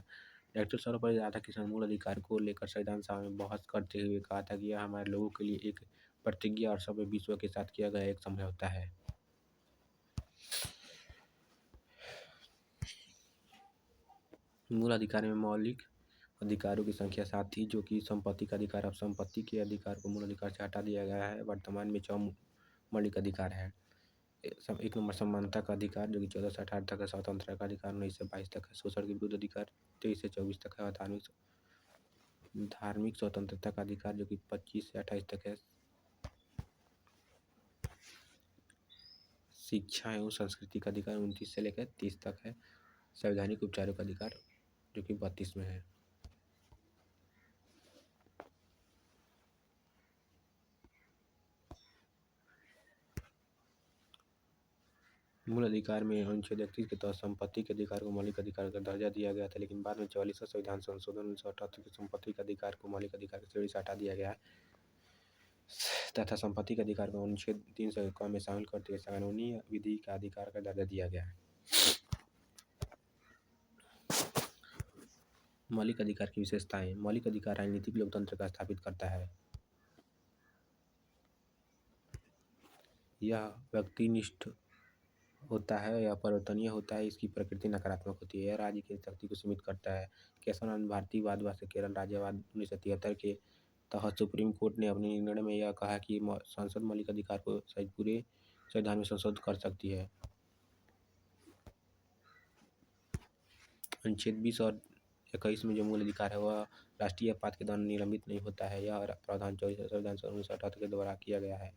डॉक्टर सर्वपल्ली राधाकृष्णन मूल अधिकार को लेकर संविधान सभा में बहस करते हुए कहा था कि यह हमारे लोगों के लिए एक प्रतिज्ञा और सभ्य विश्व के साथ किया गया एक समझौता है। मूल अधिकार में मौलिक अधिकारों की संख्या 7 थी, जो कि संपत्ति का अधिकार। अब संपत्ति के अधिकार को मूल अधिकार से हटा दिया गया है। वर्तमान में 6 मौलिक अधिकार है। 1 नंबर, समानता का अधिकार जो कि 14 से 18 तक है। स्वतंत्रता का अधिकार 19 से 22 तक है। शोषण के विरुद्ध अधिकार 23 से 24 तक है। धार्मिक स्वतंत्रता का अधिकार जो कि 25 से 28 तक है। शिक्षा एवं संस्कृति का अधिकार 29 से लेकर 30 तक है। संवैधानिक उपचारों का अधिकार जो कि 32 में है। मूल अधिकार में अनुच्छेद 31 के तहत संपत्ति के अधिकार को मौलिक अधिकार का दर्जा दिया गया था, लेकिन बाद में 44वां संविधान संशोधन 1978 के संपत्ति के अधिकार को मौलिक अधिकार की श्रेणी से हटा दिया गया तथा संपत्ति के अधिकार को अनुच्छेद 301 में शामिल करते हुए कानूनी विधि का अधिकार का दर्जा दिया गया है। मौलिक अधिकार की विशेषताएं मौलिक अधिकार राजनीतिक लोकतंत्र का स्थापित करता है। यह व्यक्तिनिष्ठ होता है या परिवर्तनीय होता है। इसकी प्रकृति नकारात्मक होती है। यह राज्य की शक्ति को सीमित करता है। केशवानंद भारती वाद से केरल राज्यवाद 1973 के तहत सुप्रीम कोर्ट ने अपने निर्णय में यह कहा कि संसद मौलिक अधिकार को सहित पूरे संविधान में संशोधित कर सकती है। अनुच्छेद 20 और 21 में जो मूल अधिकार है वह राष्ट्रीय आपात के दौरान निलंबित नहीं होता है। यह प्रावधान 24 संविधान 1978 के द्वारा किया गया है।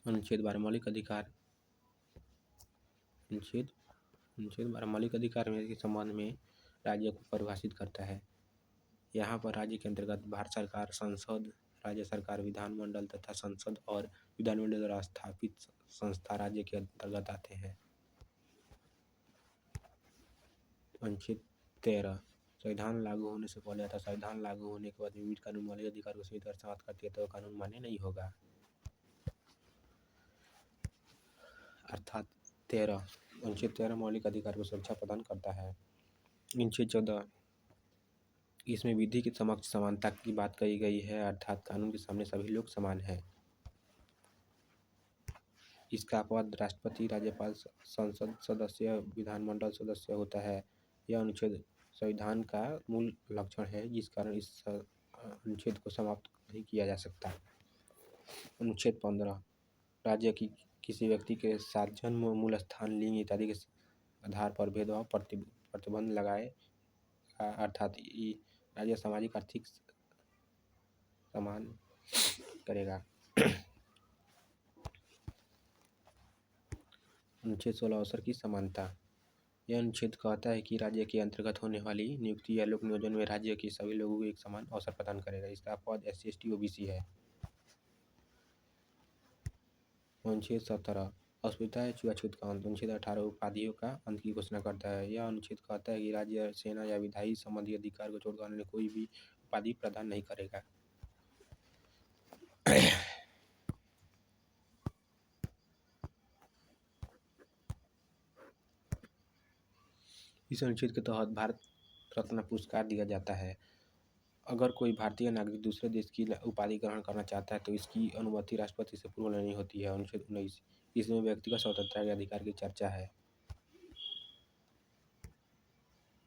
अनुच्छेद 12 मौलिक अधिकार अनुच्छेद 12 मौलिक अधिकार के संबंध में राज्य को परिभाषित करता है। यहाँ पर राज्य के अंतर्गत भारत सरकार, संसद, राज्य सरकार, विधानमंडल तथा संसद और विधानमंडल द्वारा स्थापित संस्था राज्य के अंतर्गत आते हैं। अनुच्छेद 13 संविधान लागू होने से पहले तथा संविधान लागू होने के बाद विविध कानून मौलिक अधिकार को सही तरह समाप्त करती है तो कानून मान्य नहीं होगा। अर्थात 13 अनुच्छेद 13 मौलिक अधिकार को सुरक्षा प्रदान करता है। अनुच्छेद 14 इसमें विधि के समक्ष समानता की बात कही गई है, अर्थात कानून के सामने सभी लोग समान हैं। इसका पद राष्ट्रपति, राज्यपाल, संसद सदस्य, विधानमंडल सदस्य होता है। यह अनुच्छेद संविधान का मूल लक्षण है, जिस कारण इस अनुच्छेद को समाप्त नहीं किया जा सकता। अनुच्छेद 15 राज्य की किसी व्यक्ति के साथ जन्म, मूल स्थान, लिंग इत्यादि के आधार पर भेदभाव प्रतिबंध लगाए, अर्थात राज्य सामाजिक आर्थिक समान करेगा। अनुच्छेद 16 अवसर की समानता। यह अनुच्छेद कहता है कि राज्य के अंतर्गत होने वाली नियुक्ति या लोक नियोजन में राज्य के सभी लोगों को एक समान अवसर प्रदान करेगा। इसका पद SC, ST, OBC है। अनुच्छेद 17 अस्पृश्यता या छुआछूत का अंत। अनुच्छेद 18 उपाधियों का अंत की घोषणा करता है। यह अनुच्छेद कहता है कि राज्य, सेना या विधायी संबंधी अधिकार को छोड़कर अन्य कोई भी उपाधि प्रदान नहीं करेगा। इस अनुच्छेद के तहत भारत रत्न पुरस्कार दिया जाता है। अगर कोई भारतीय नागरिक दूसरे देश की उपाधि ग्रहण करना चाहता है तो इसकी अनुमति राष्ट्रपति से पूर्व लेनी होती है। अनुच्छेद 19 इसमें व्यक्तिगत स्वतंत्रता के अधिकार की चर्चा है।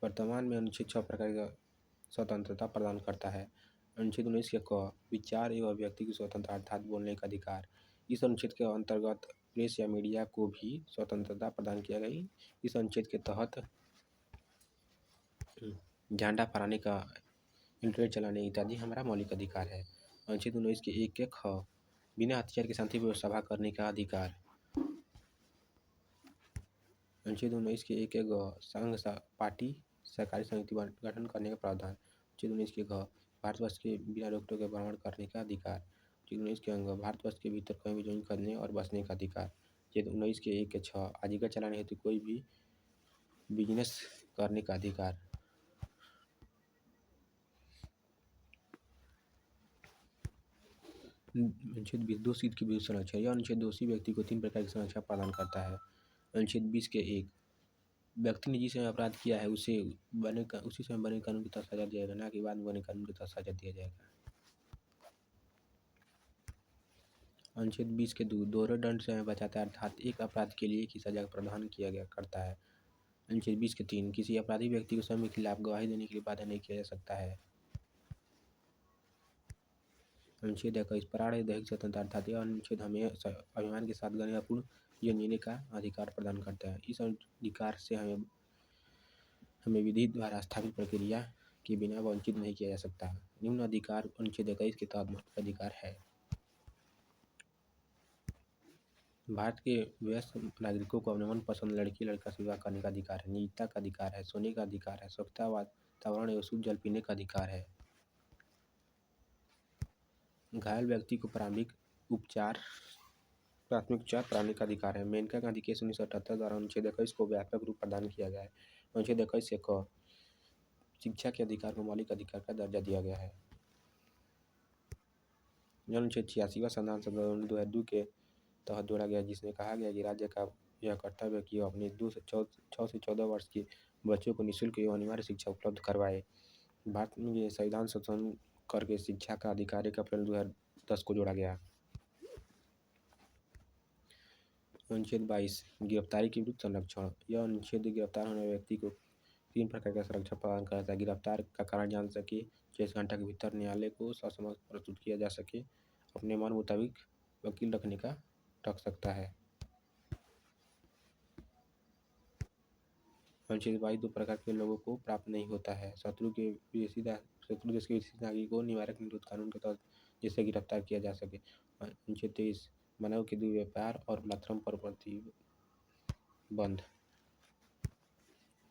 वर्तमान में अनुच्छेद 6 प्रकार की स्वतंत्रता प्रदान करता है। अनुच्छेद 19 के क विचार एवं अभिव्यक्ति की स्वतंत्रता अर्थात बोलने का अधिकार। इस अनुच्छेद के अंतर्गत प्रेस या मीडिया को भी स्वतंत्रता प्रदान किया गई। इस अनुच्छेद के तहत झंडा फहराने का, इंटरनेट चलाने इत्यादि हमारा मौलिक अधिकार है। अनुच्छेद 19 के 1 के ख बिना हथियार के शांतिपूर्वक सभा करने का अधिकार। अनुच्छेद 19 के 1 के ग संघ, पार्टी, सरकारी समिति गठन करने का प्रावधान। अनुच्छेद 19 के घ भारतवर्ष के बिना रोक टोक के भ्रमण करने का अधिकार। अनुच्छेद 19 के अंग भारतवर्ष के भीतर कहीं भी ज्वाइन करने और बसने का अधिकार। अनुच्छेद 19 के 1 के 6 आजीविका चलाने हेतु कोई भी बिजनेस करने का अधिकार। अनुच्छेद 20 दोषी की विरुद्ध संरक्षण। यह अनुच्छेद दोषी व्यक्ति को 3 प्रकार की संरक्षा प्रदान करता है। अनुच्छेद 20 के 1 व्यक्ति ने जिस समय अपराध किया है उसी समय बने कानून के तहत सजा दिया जाएगा, न कि बाद में बने कानून के तहत सजा दिया जाएगा। अनुच्छेद 20 के 2 दोहरे दंड से हमें बचाता है, अर्थात एक अपराध के लिए एक ही सजा का प्रावधान किया गया करता है। अनुच्छेद 20 के 3 किसी अपराधी व्यक्ति को स्वयं के खिलाफ गवाही देने के लिए बाध्य नहीं किया जा सकता है। अनुच्छेद 21 प्राण या दैहिक स्वतंत्रता अर्थात यह अनुच्छेद हमें अभिमान के साथ गणनापूर्ण जीवन जीने का अधिकार प्रदान करता है। इस अधिकार से हमें विधि द्वारा स्थापित प्रक्रिया के बिना वंचित नहीं किया जा सकता। निम्न अधिकार अनुच्छेद 21 के तहत मौलिक अधिकार है। भारत के वयस्क नागरिकों को अपने मनपसंद लड़की लड़का से विवाह करने का अधिकार है। निजता का अधिकार है। सोने का अधिकार है। स्वच्छता, वातावरण एवं शुद्ध जल पीने का अधिकार है। घायल व्यक्ति को प्राथमिक उपचार कराने का अधिकार है। मेनका गांधी केस 1978 द्वारा अनुच्छेद 21 को व्यापक रूप प्रदान किया गया है। अनुच्छेद 21 से क शिक्षा के अधिकार को मौलिक अधिकार का दर्जा दिया गया है। अनुच्छेद 86वां संविधान संशोधन 2002 के तहत जोड़ा गया, जिसमें कहा गया कि राज्य का यह कर्तव्य कि वह अपने 6 से 14 वर्ष के बच्चों को निःशुल्क एवं अनिवार्य शिक्षा उपलब्ध करवाए। भारत में ये संविधान संशोधन करके शिक्षा का अधिकार 1 अप्रैल 2010 को जोड़ा गया। अनुच्छेद 22 गिरफ्तारी के विरुद्ध संरक्षण। यह अनुच्छेद गिरफ्तार होने वाले व्यक्ति को 3 प्रकार का संरक्षण प्रदान करता है। गिरफ्तार का कारण जान सके, 24 घंटा के भीतर न्यायालय को ससमय प्रस्तुत किया जा सके, अपने मन मुताबिक वकील रख सकता है। अनुच्छेद 22 2 प्रकार के लोगों को प्राप्त नहीं होता है। शत्रु देश के विदेशी नागरिक को निवारक निरोध कानून के तहत जिससे गिरफ्तार किया जा सके। अनुच्छेद 23 मानव के दुर्व्यापार और बलात्कार पर प्रतिबंध।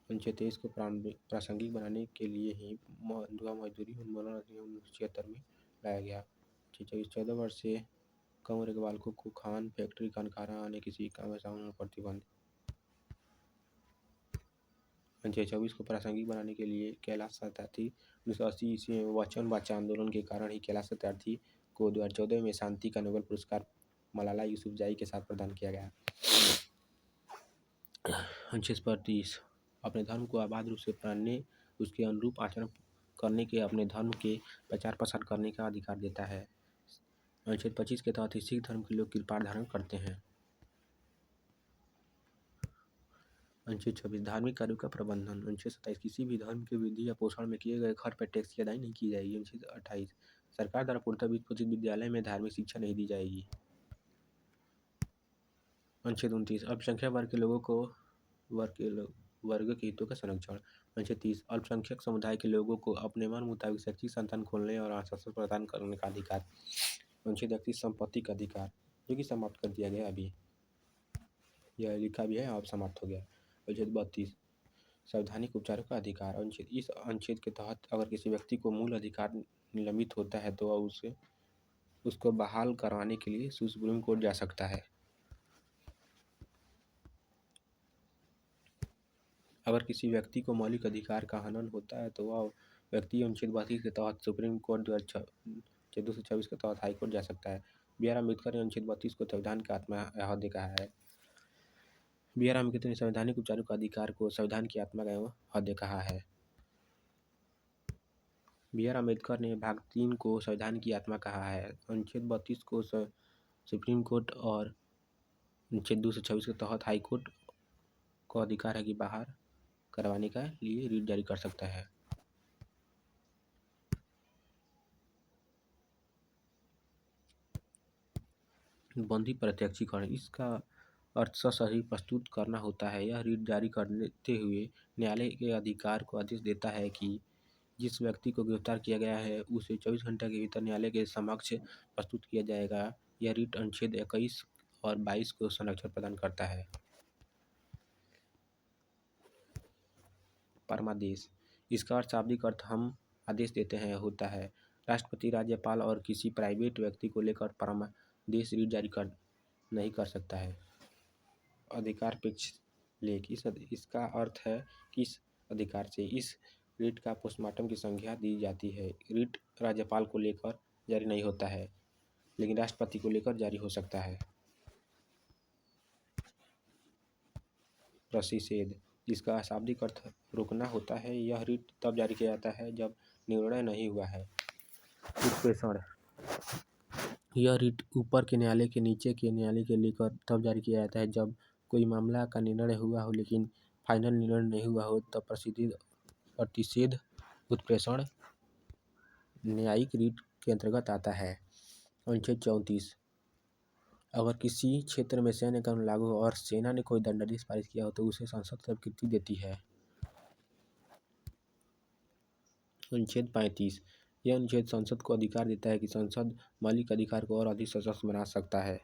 अनुच्छेद 23 को प्रासंगिक बनाने के लिए ही बंधुआ मजदूरी उन्मूलन अधिनियम 1976 में लाया गया। अनुच्छेद 24 14 वर्ष से कम उम्र के बालकों को खान, फैक्ट्री, कारखाना, अन्य किसी काम में शामिल होने पर प्रतिबंध। अनुच्छेद 24 को प्रासंगिक बनाने के लिए कैलाश सत्यार्थी 1980 ईस्वी में वचन बचा आंदोलन के कारण ही कैलाश सत्यार्थी को 2014 में शांति का नोबेल पुरस्कार मलाला यूसुफजई के साथ प्रदान किया गया। अनुच्छेद 35 अपने धर्म को आबाद रूप से पढ़ने, उसके अनुरूप आचरण करने के अपने धर्म के प्रचार प्रसार करने का अधिकार देता है। अनुच्छेद 25 के तहत सिख धर्म के लोग कृपाण धारण करते हैं। अनुच्छेद 26 धार्मिक कार्यों का प्रबंधन। अनुच्छेद 27 किसी भी धर्म की वृद्धि या पोषण में किए गए खर्च पर टैक्स की अदायगी नहीं की जाएगी। अनुच्छेद 28 सरकार द्वारा पूर्णतः वित्त विद्यालय में धार्मिक शिक्षा नहीं दी जाएगी। अनुच्छेद 29 अल्पसंख्यक वर्ग के हितों का संरक्षण। अनुच्छेद 30 अल्पसंख्यक समुदाय के लोगों को अपने मन मुताबिक शैक्षिक संस्थान खोलने और आश्वासन प्रदान करने का अधिकार। अनुच्छेद 31 संपत्ति का अधिकार, जो कि समाप्त कर दिया गया, अभी यह लिखा भी है, अब समाप्त हो गया। अनुच्छेद 32 संवैधानिक उपचारों का अधिकार। इस अनुच्छेद के तहत अगर किसी व्यक्ति को मूल अधिकार निलंबित होता है तो वह उसको बहाल करवाने के लिए सुप्रीम कोर्ट जा सकता है। अगर किसी व्यक्ति को मौलिक अधिकार का हनन होता है तो वह व्यक्ति अनुच्छेद 32 के तहत सुप्रीम कोर्ट 226 के तहत हाईकोर्ट जा सकता है। B.R. अम्बेडकर ने अनुच्छेद 32 को संविधान की आत्मा हृदय कहा है। B.R. अम्बेडकर ने संवैधानिक उपचारों का अधिकार को संविधान की आत्मा एवं हृदय कहा है। B.R. अम्बेडकर ने भाग 3 को संविधान की आत्मा कहा है। अनुच्छेद 32 को सुप्रीम कोर्ट और अनुच्छेद 226 के तहत हाईकोर्ट को अधिकार है कि बाहर करवाने का लिए रीट जारी कर सकता है। बंदी प्रत्यक्षीकरण, इसका अर्थ सही प्रस्तुत करना होता है। यह रीट जारी करते हुए न्यायालय के अधिकार को आदेश देता है कि जिस व्यक्ति को गिरफ्तार किया गया है उसे 24 घंटे के भीतर न्यायालय के समक्ष प्रस्तुत किया जाएगा। यह रीट अनुच्छेद 21 और 22 को संरक्षण प्रदान करता है। परमादेश, इसका अर्थ शाब्दिक अर्थ हम आदेश देते हैं होता है। राष्ट्रपति, राज्यपाल और किसी प्राइवेट व्यक्ति को लेकर परमादेश रीट जारी नहीं कर सकता है। अधिकारपेक्ष लेख, इसका अर्थ है किस अधिकार से इस रीट का पोस्टमार्टम की संज्ञा दी जाती है। रीट राज्यपाल को लेकर जारी नहीं होता है, लेकिन राष्ट्रपति को लेकर जारी हो सकता है। प्रतिषेध, जिसका शाब्दिक अर्थ रोकना होता है। यह रीट तब जारी किया जाता है जब निर्णय नहीं हुआ है। उत्प्रेषण, यह रीट ऊपर के न्यायालय के नीचे के न्यायालय के लेकर तब जारी किया जाता है जब कोई मामला का निर्णय हुआ हो लेकिन फाइनल निर्णय नहीं हुआ हो, तब प्रतिषेध उत्प्रेषण न्यायिक रीट के अंतर्गत आता है। अनुच्छेद 34 अगर किसी क्षेत्र में सैन्य कानून लागू हो और सेना ने कोई दंडादेश पारित किया हो तो उसे संसद स्वीकृति देती है। अनुच्छेद 35 यह अनुच्छेद संसद को अधिकार देता है कि संसद मौलिक अधिकार को और अधिक सशक्त बना सकता है।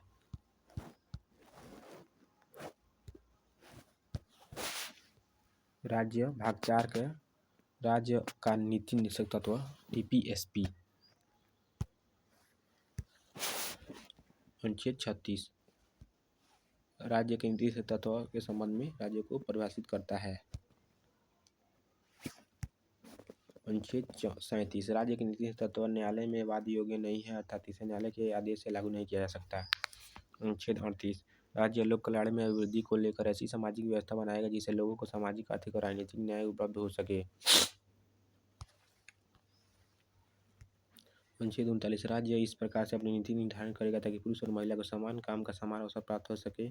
राज्य भाग 4 के राज्य का नीति निदेशक तत्व TPSP। अनुच्छेद 36 राज्य के नीति निदेशक तत्व के संबंध में राज्य को परिभाषित करता है। अनुच्छेद 37 राज्य के नीति तत्व न्यायालय में वाद योग्य नहीं है, अर्थात इसे न्यायालय के आदेश से लागू नहीं किया जा सकता। अनुच्छेद 38 राज्य लोक कल्याण में अभिवृद्धि को लेकर ऐसी सामाजिक व्यवस्था बनाएगा जिससे लोगों को सामाजिक, आर्थिक और राजनीतिक न्याय उपलब्ध हो सके। अनुच्छेद 39 राज्य इस प्रकार से अपनी नीति निर्धारण करेगा ताकि पुरुष और महिला को समान काम का समान अवसर प्राप्त हो सके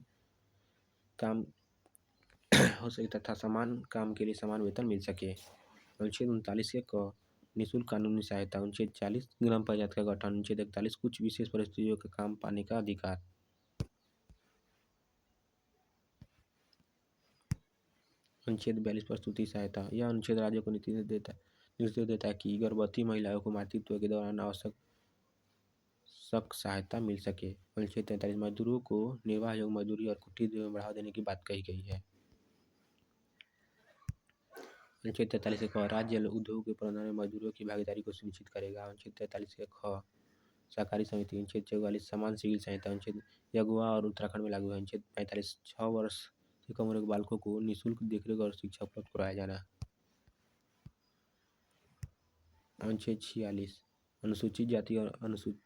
तथा समान काम के लिए समान वेतन मिल सके। अनुच्छेद 39 के क निःशुल्क कानूनी सहायता। अनुच्छेद 40 ग्राम पंचायत का गठन। अनुच्छेद 41 कुछ विशेष परिस्थितियों के काम पाने का अधिकार। अनुच्छेद 42 प्रसूति सहायता। यह अनुच्छेद राज्य को निर्देश देता है कि गर्भवती महिलाओं को मातृत्व के दौरान आवश्यक सहायता मिल सके। अनुच्छेद 43 मजदूरों को निर्वाह योग्य मजदूरी और कुटीर उद्योग में बढ़ावा देने की बात कही गई है। अनुच्छेद 43 क राज्य उद्योग के प्रबंधन में मजदूरों की भागीदारी को सुनिश्चित करेगा। अनुच्छेद 43 ख सहकारी समिति। अनुच्छेद 44 समान सिविल सहायता। अनुच्छेद यह गोवा और उत्तराखंड में लागू है। अनुच्छेद 45 6 वर्ष से कम उम्र के बालकों को निःशुल्क देखरेख और शिक्षा उपलब्ध कराया जाना। अनुच्छेद 46 अनुसूचित जाति और अनुसूचित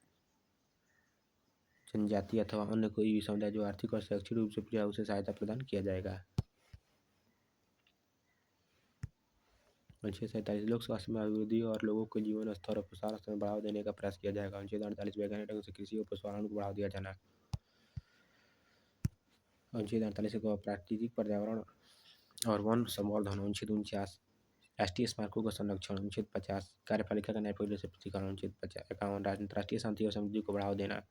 जनजाति अथवा अन्य कोई भी समुदाय जो आर्थिक और शैक्षिक रूप से पिछड़ा है उसे सहायता प्रदान किया जाएगा। अनुच्छेद 47 लोक स्वास्थ्य में अभिवृद्धि और लोगों के जीवन स्तर और पोषण स्तर में बढ़ावा देने का प्रयास किया जाएगा। अनुच्छेद 48 वैज्ञानिक ढंग से कृषि और पशुपालन को बढ़ावा दिया जाना। अनुच्छेद 48 को प्राकृतिक पर्यावरण और वन संवर्धन। अनुच्छेद 49 राष्ट्रीय स्मारकों का संरक्षण। अनुच्छेद 50 कार्यपालिका का न्यायपालिका से पृथक्करण। अनुच्छेद 51 राष्ट्रीय शांति और समृद्धि को बढ़ावा देना।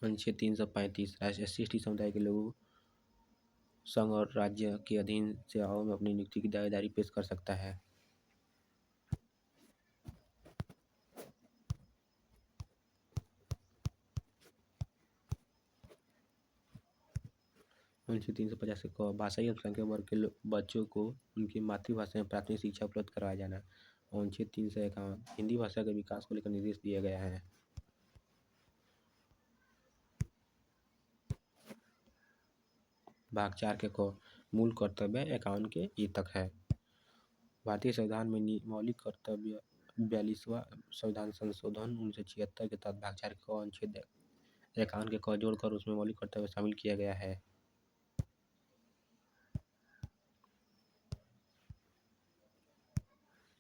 अनुच्छेद 335 SC/ST समुदाय के लोगों संघ और राज्य के अधीन सेवाओं में अपनी नियुक्ति की दावेदारी पेश कर सकता है। अनुच्छेद 350 को भाषाई अल्पसंख्यक वर्ग के बच्चों को उनकी मातृभाषा में प्राथमिक शिक्षा उपलब्ध करवाया जाना। अनुच्छेद 351 हिंदी भाषा के विकास को लेकर निर्देश दिया गया है। भाग 4 के को मूल कर्तव्य 51 के ये तक है। भारतीय संविधान में मौलिक कर्तव्य 42वां संविधान संशोधन 1976 के तहत भाग 4 को अनुच्छेद 51 के क जोड़कर उसमें मौलिक कर्तव्य शामिल किया गया है।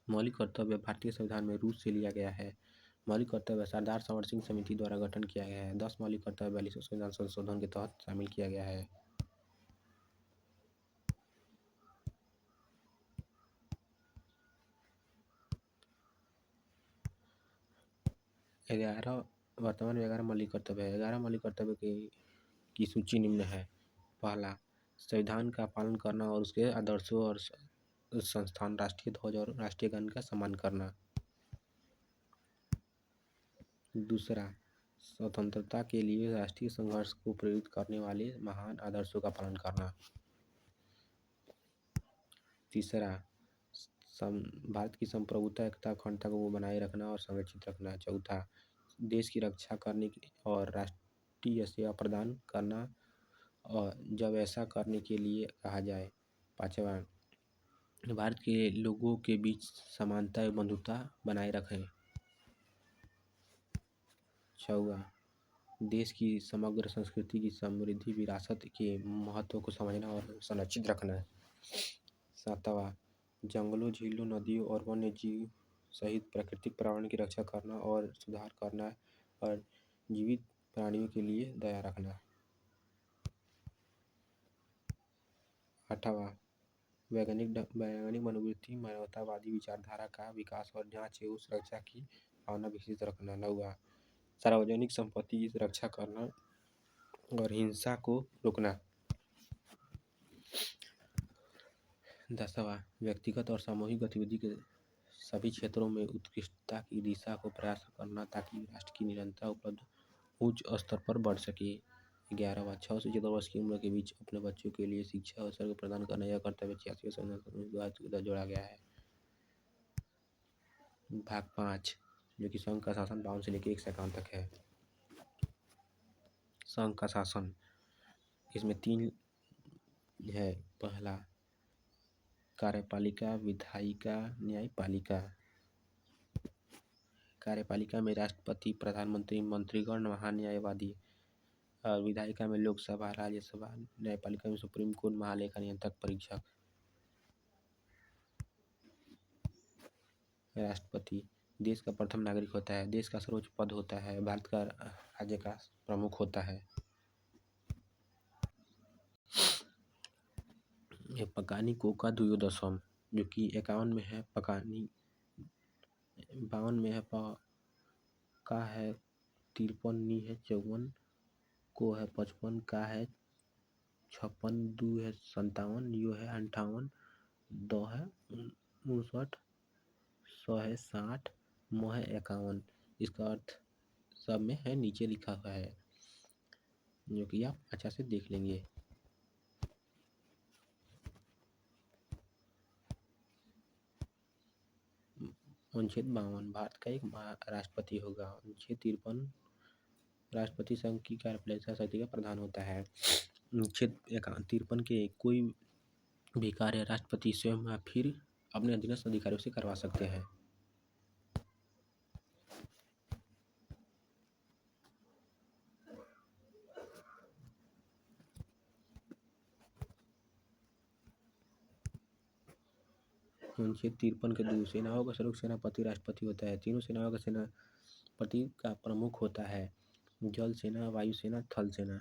मौलिक कर्तव्य भारतीय संविधान में रूस से लिया गया है। मौलिक कर्तव्य सरदार सवर सिंह समिति द्वारा गठन किया गया है। 10 मौलिक कर्तव्य 42वें संविधान संशोधन के तहत शामिल किया गया है। 11 वर्तमान में 11 मौलिक कर्तव्य है। 11 मौलिक कर्तव्य की सूची निम्न है। पहला, संविधान का पालन करना और उसके आदर्शों और संस्थान राष्ट्रीय ध्वज और राष्ट्रीय गान का सम्मान करना। दूसरा, स्वतंत्रता के लिए राष्ट्रीय संघर्ष को प्रेरित करने वाले महान आदर्शों का पालन करना। तीसरा, भारत की संप्रभुता एकता अखंडता को बनाए रखना और संरक्षित रखना। चौथा, देश की रक्षा करने और राष्ट्रीय सेवा प्रदान करना और जब ऐसा करने के लिए कहा जाए। पांचवा, भारत के लोगों के बीच समानता एवं बंधुता बनाए रखें। छठवां, देश की समग्र संस्कृति की समृद्धि विरासत के महत्व को समझना और संरक्षित रखना। सातवां, जंगलों, झीलों, नदियों और वन्य जीव सहित प्राकृतिक पर्यावरण की रक्षा करना और सुधार करना और जीवित प्राणियों के लिए दया रखना। आठवां, वैज्ञानिक मनोवृत्ति मानवतावादी विचारधारा का विकास और जांच एवं सुरक्षा की भावना विकसित रखना। नौवां, सार्वजनिक संपत्ति की रक्षा करना और हिंसा को रोकना। 10वां, व्यक्तिगत और सामूहिक गतिविधि के सभी क्षेत्रों में उत्कृष्टता की दिशा को प्रयास करना ताकि राष्ट्र की निरंतर उपलब्ध उच्च स्तर पर बढ़ सके। 11वां, 6 से 14 वर्ष की उम्र के बीच अपने बच्चों के लिए शिक्षा अवसर प्रदान करना यह कर्तव्य 86वें संविधान द्वारा जोड़ा गया है। भाग 5 जो कि संघ का शासन 52 से लेकर 151 तक है। संघ का शासन, इसमें 3 है। पहला, कार्यपालिका, विधायिका, न्यायपालिका। कार्यपालिका में राष्ट्रपति, प्रधानमंत्री, मंत्रीगण, महान्यायवादी और विधायिका में लोकसभा, राज्यसभा। न्यायपालिका में सुप्रीम कोर्ट, महालेखा नियंत्रक, परीक्षक। राष्ट्रपति देश का प्रथम नागरिक होता है। देश का सर्वोच्च पद होता है। भारत का राज्य का प्रमुख होता है। पकानी कोका द्वयोदशम जो कि 51 में है। पकानी 52 में है। का है 53, नी है 54, को है 55, का है 56, दू है 57, यो है 58, दो है 59, सौ है 60, मो है 51। इसका अर्थ सब में है, नीचे लिखा हुआ है जो कि आप अच्छा से देख लेंगे। अनुच्छेद 52 भारत का एक राष्ट्रपति होगा। अनुच्छेद 53 राष्ट्रपति संघ की कार्यपालिका समिति का प्रधान होता है। अनुच्छेद 53 के कोई भी कार्य राष्ट्रपति स्वयं या फिर अपने अधीनस्थ अधिकारियों से करवा सकते हैं। अनुच्छेद 53 के 2 सेनाओं का सर्वोच्च सेनापति राष्ट्रपति होता है। तीनों सेनाओं का सेनापति का प्रमुख होता है। जल सेना, वायु सेना, थल सेना।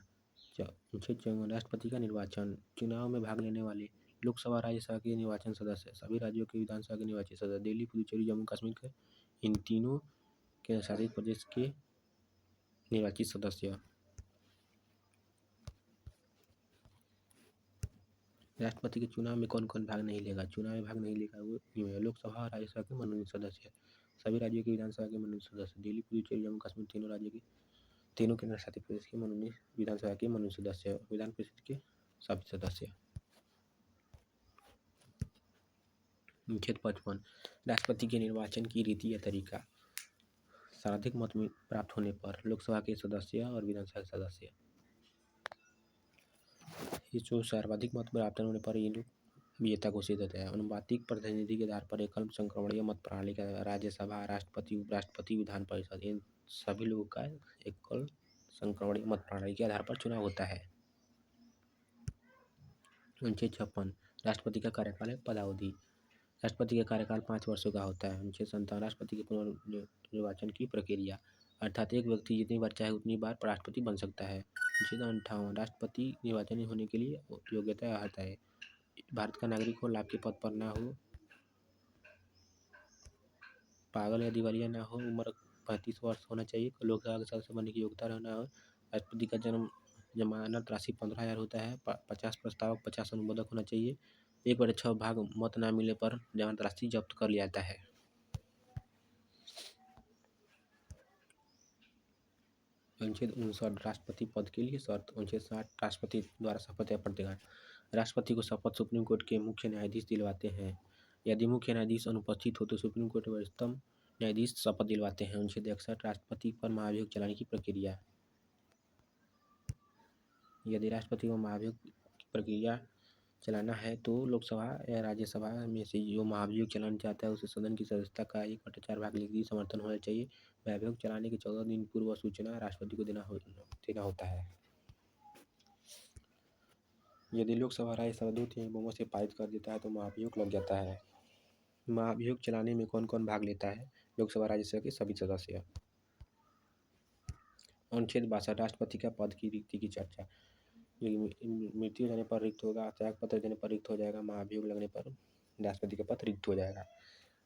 अनुच्छेद 54 राष्ट्रपति का निर्वाचन। चुनाव में भाग लेने वाले लोकसभा, राज्यसभा के निर्वाचन सदस्य, सभी राज्यों के विधानसभा के निर्वाचित सदस्य, दिल्ली, पुदुचेरी, जम्मू कश्मीर के इन तीनों केंद्र शासित प्रदेश के निर्वाचित सदस्य। राष्ट्रपति के चुनाव में कौन कौन भाग नहीं लेगा? चुनाव में भाग नहीं लेगा वो यूँ है: लोकसभा और राज्यसभा के मनोनीत सदस्य, सभी राज्यों के विधानसभा के मनोनीत सदस्य, दिल्ली, पुदुचेरी, जम्मू कश्मीर तीनों राज्यों के तीनों केंद्र शासित प्रदेश के मनोनीत विधानसभा के मनोनीत सदस्य, विधान परिषद के सभी सदस्य। अनुच्छेद 55 राष्ट्रपति के निर्वाचन की रीति या तरीका। सर्वाधिक मत प्राप्त होने पर लोकसभा के सदस्य और विधानसभा के सदस्य। ये जो सर्वाधिक मत प्राप्त होने पर ये लोग विजेता घोषित होता है। अनुपातिक प्रतिनिधि के आधार पर एकल संक्रमणीय मत प्रणाली का राज्यसभा, राष्ट्रपति, उपराष्ट्रपति, विधान परिषद इन सभी लोगों का एकल संक्रमणीय मत प्रणाली के आधार पर चुनाव होता है। अनुच्छेद 56 राष्ट्रपति का कार्यकाल है पदावधि। राष्ट्रपति का कार्यकाल 5 वर्षों का होता है। अनुच्छेद 57 राष्ट्रपति के पुनर्निर्वाचन की प्रक्रिया, अर्थात एक व्यक्ति जितनी बार चाहे उतनी बार राष्ट्रपति बन सकता है। अनुच्छेद 58 राष्ट्रपति निर्वाचन होने के लिए योग्यता आता है: भारत का नागरिक हो, लाभ के पद पर ना हो, पागल या दिवालिया ना हो, उम्र 35 वर्ष होना चाहिए, लोकसभा के सदस्य बनने की योग्यता रहना हो, राष्ट्रपति का जमानत राशि 15,000 होता है, 50 प्रस्तावक 50 अनुमोदक होना चाहिए, 1/6 भाग मत ना मिलने पर जमानत राशि जब्त कर लिया जाता है। अनुच्छेद 59 राष्ट्रपति पद के लिए शर्त। अनुच्छेद 60 राष्ट्रपति द्वारा शपथ या प्रतिज्ञा। राष्ट्रपति को शपथ सुप्रीम कोर्ट के मुख्य न्यायाधीश दिलवाते हैं। यदि मुख्य न्यायाधीश अनुपस्थित हो तो सुप्रीम कोर्ट के वरिष्ठतम न्यायाधीश शपथ दिलवाते हैं। अनुच्छेद 61 राष्ट्रपति पर महाभियोग चलाने की प्रक्रिया। यदि राष्ट्रपति को महाभियोग की प्रक्रिया चलाना है तो लोकसभा या राज्यसभा में से जो महाभियोग चलाना चाहता है उसे सदन की सदस्यता का 1/4 भाग लिखित समर्थन होना चाहिए। महाभियोग चलाने के 14 दिन पूर्व सूचना राष्ट्रपति को देना होता है। यदि लोकसभा राज्यसभा 2/3 बहुमत से पारित कर देता है तो महाभियोग लग जाता है। महाभियोग चलाने में कौन कौन भाग लेता है? लोकसभा, राज्यसभा के सभी सदस्य। अनुच्छेद 62 राष्ट्रपति का पद की रिक्ति की चर्चा। मृत्यु हो जाने पर रिक्त होगा, त्याग पत्र देने पर रिक्त हो जाएगा, महाभियोग लगने पर राष्ट्रपति का पद रिक्त हो जाएगा।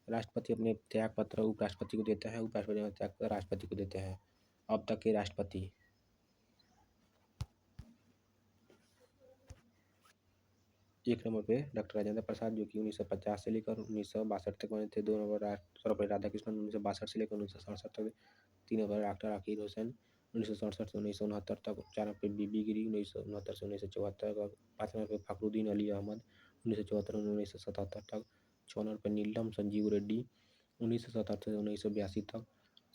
राष्ट्रपति अपने त्याग पत्र उपराष्ट्रपति को देता है, उपराष्ट्रपति अपना त्याग पत्र राष्ट्रपति को देते हैं। अब तक के राष्ट्रपति: एक नंबर पे डॉक्टर राजेंद्र प्रसाद जो कि 1950 से लेकर 1962 तक बने थे। 2 नंबर सर्वपल्ली राधाकृष्णन 1962 से लेकर 1967 तक। 3 नंबर डॉक्टर आकिर हुसैन 1967 से 1969 तक। 4 नंबर पे बीबी गिरी 1969 से 1974 तक। 5 नंबर पे फखरुद्दीन अली अहमद 1974 से 1977 तक। 6 नंबर पे नीलम संजीव रेड्डी 1977 से 1982 तक।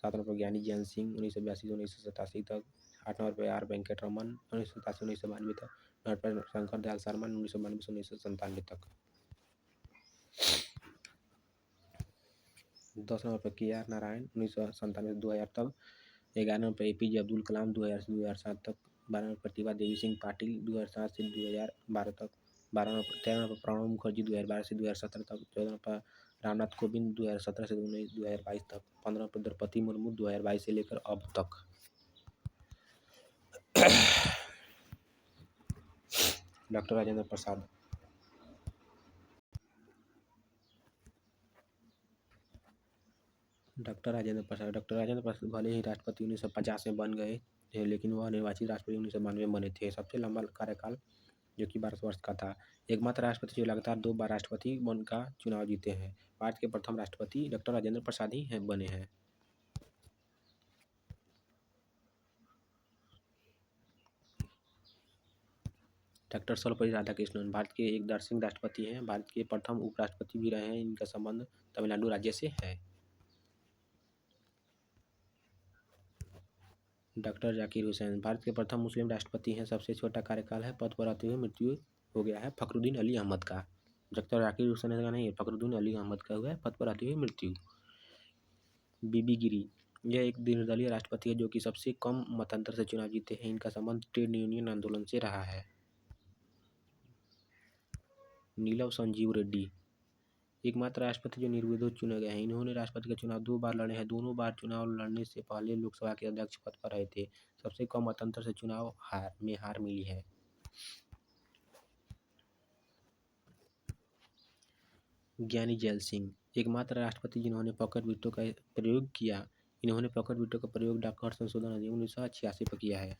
7 नंबर पर ज्ञानी जैन सिंह 1982 से 1987 तक। 8 नंबर पे आर वेंकट रमन 1987 से 1992 तक। 9 नंबर पर शंकर दयाल शर्मा 1992 से 1997 तक। 10 नंबर पर KR नारायण 1997 से 2000 तक। 11 नंबर पर APJ अब्दुल कलाम 2000 से 2007 तक। 12 नंबर पर प्रतिभा देवी सिंह पाटिल 2007 से 2012 तक। 13 नंबर पर प्रणब मुखर्जी 2012 से 2017 तक। 14 नंबर पर रामनाथ कोविंद 2017 से 2022 तक। 15 नंबर पर द्रौपदी मुर्मू 2022 से लेकर अब तक। डॉक्टर राजेंद्र प्रसाद। डॉक्टर राजेंद्र प्रसाद भले ही राष्ट्रपति 1950 में बन गए थे, लेकिन वह निर्वाचित राष्ट्रपति 1992 में बने थे। सबसे लंबा कार्यकाल जो कि 12 वर्ष का था। एकमात्र राष्ट्रपति जो लगातार 2 बार राष्ट्रपति बन का चुनाव जीते हैं। भारत के प्रथम राष्ट्रपति डॉक्टर राजेंद्र प्रसाद ही बने हैं। डॉक्टर सर्वपल्ली राधाकृष्णन भारत के एक दार्शनिक राष्ट्रपति हैं। भारत के प्रथम उपराष्ट्रपति भी रहे हैं। इनका संबंध तमिलनाडु राज्य से है। डॉक्टर जाकिर हुसैन भारत के प्रथम मुस्लिम राष्ट्रपति हैं। सबसे छोटा कार्यकाल है। पद पर आते हुए मृत्यु हो गया है फखरुद्दीन अली अहमद का। डॉक्टर जाकिर हुसैन का नहीं है, फखरुद्दीन अली अहमद का हुआ है पद पर आते हुए मृत्यु। बीबी गिरी यह एक निर्दलीय राष्ट्रपति है जो कि सबसे कम मतांतर से चुनाव जीते हैं। इनका संबंध ट्रेड यूनियन आंदोलन से रहा है। नीलम संजीव रेड्डी एकमात्र राष्ट्रपति जो निर्विरोध चुने गए हैं। इन्होंने राष्ट्रपति का चुनाव 2 बार लड़े हैं। दोनों बार चुनाव लड़ने से पहले लोकसभा के अध्यक्ष पद पर रहे थे। सबसे कम मतांतर से चुनाव हार मिली है। ज्ञानी जैल सिंह एकमात्र राष्ट्रपति जिन्होंने पॉकेट वीटो का प्रयोग किया। इन्होंने पॉकेट वीटो का प्रयोग डाकघर संशोधन अधिनियम 1986 पर किया है।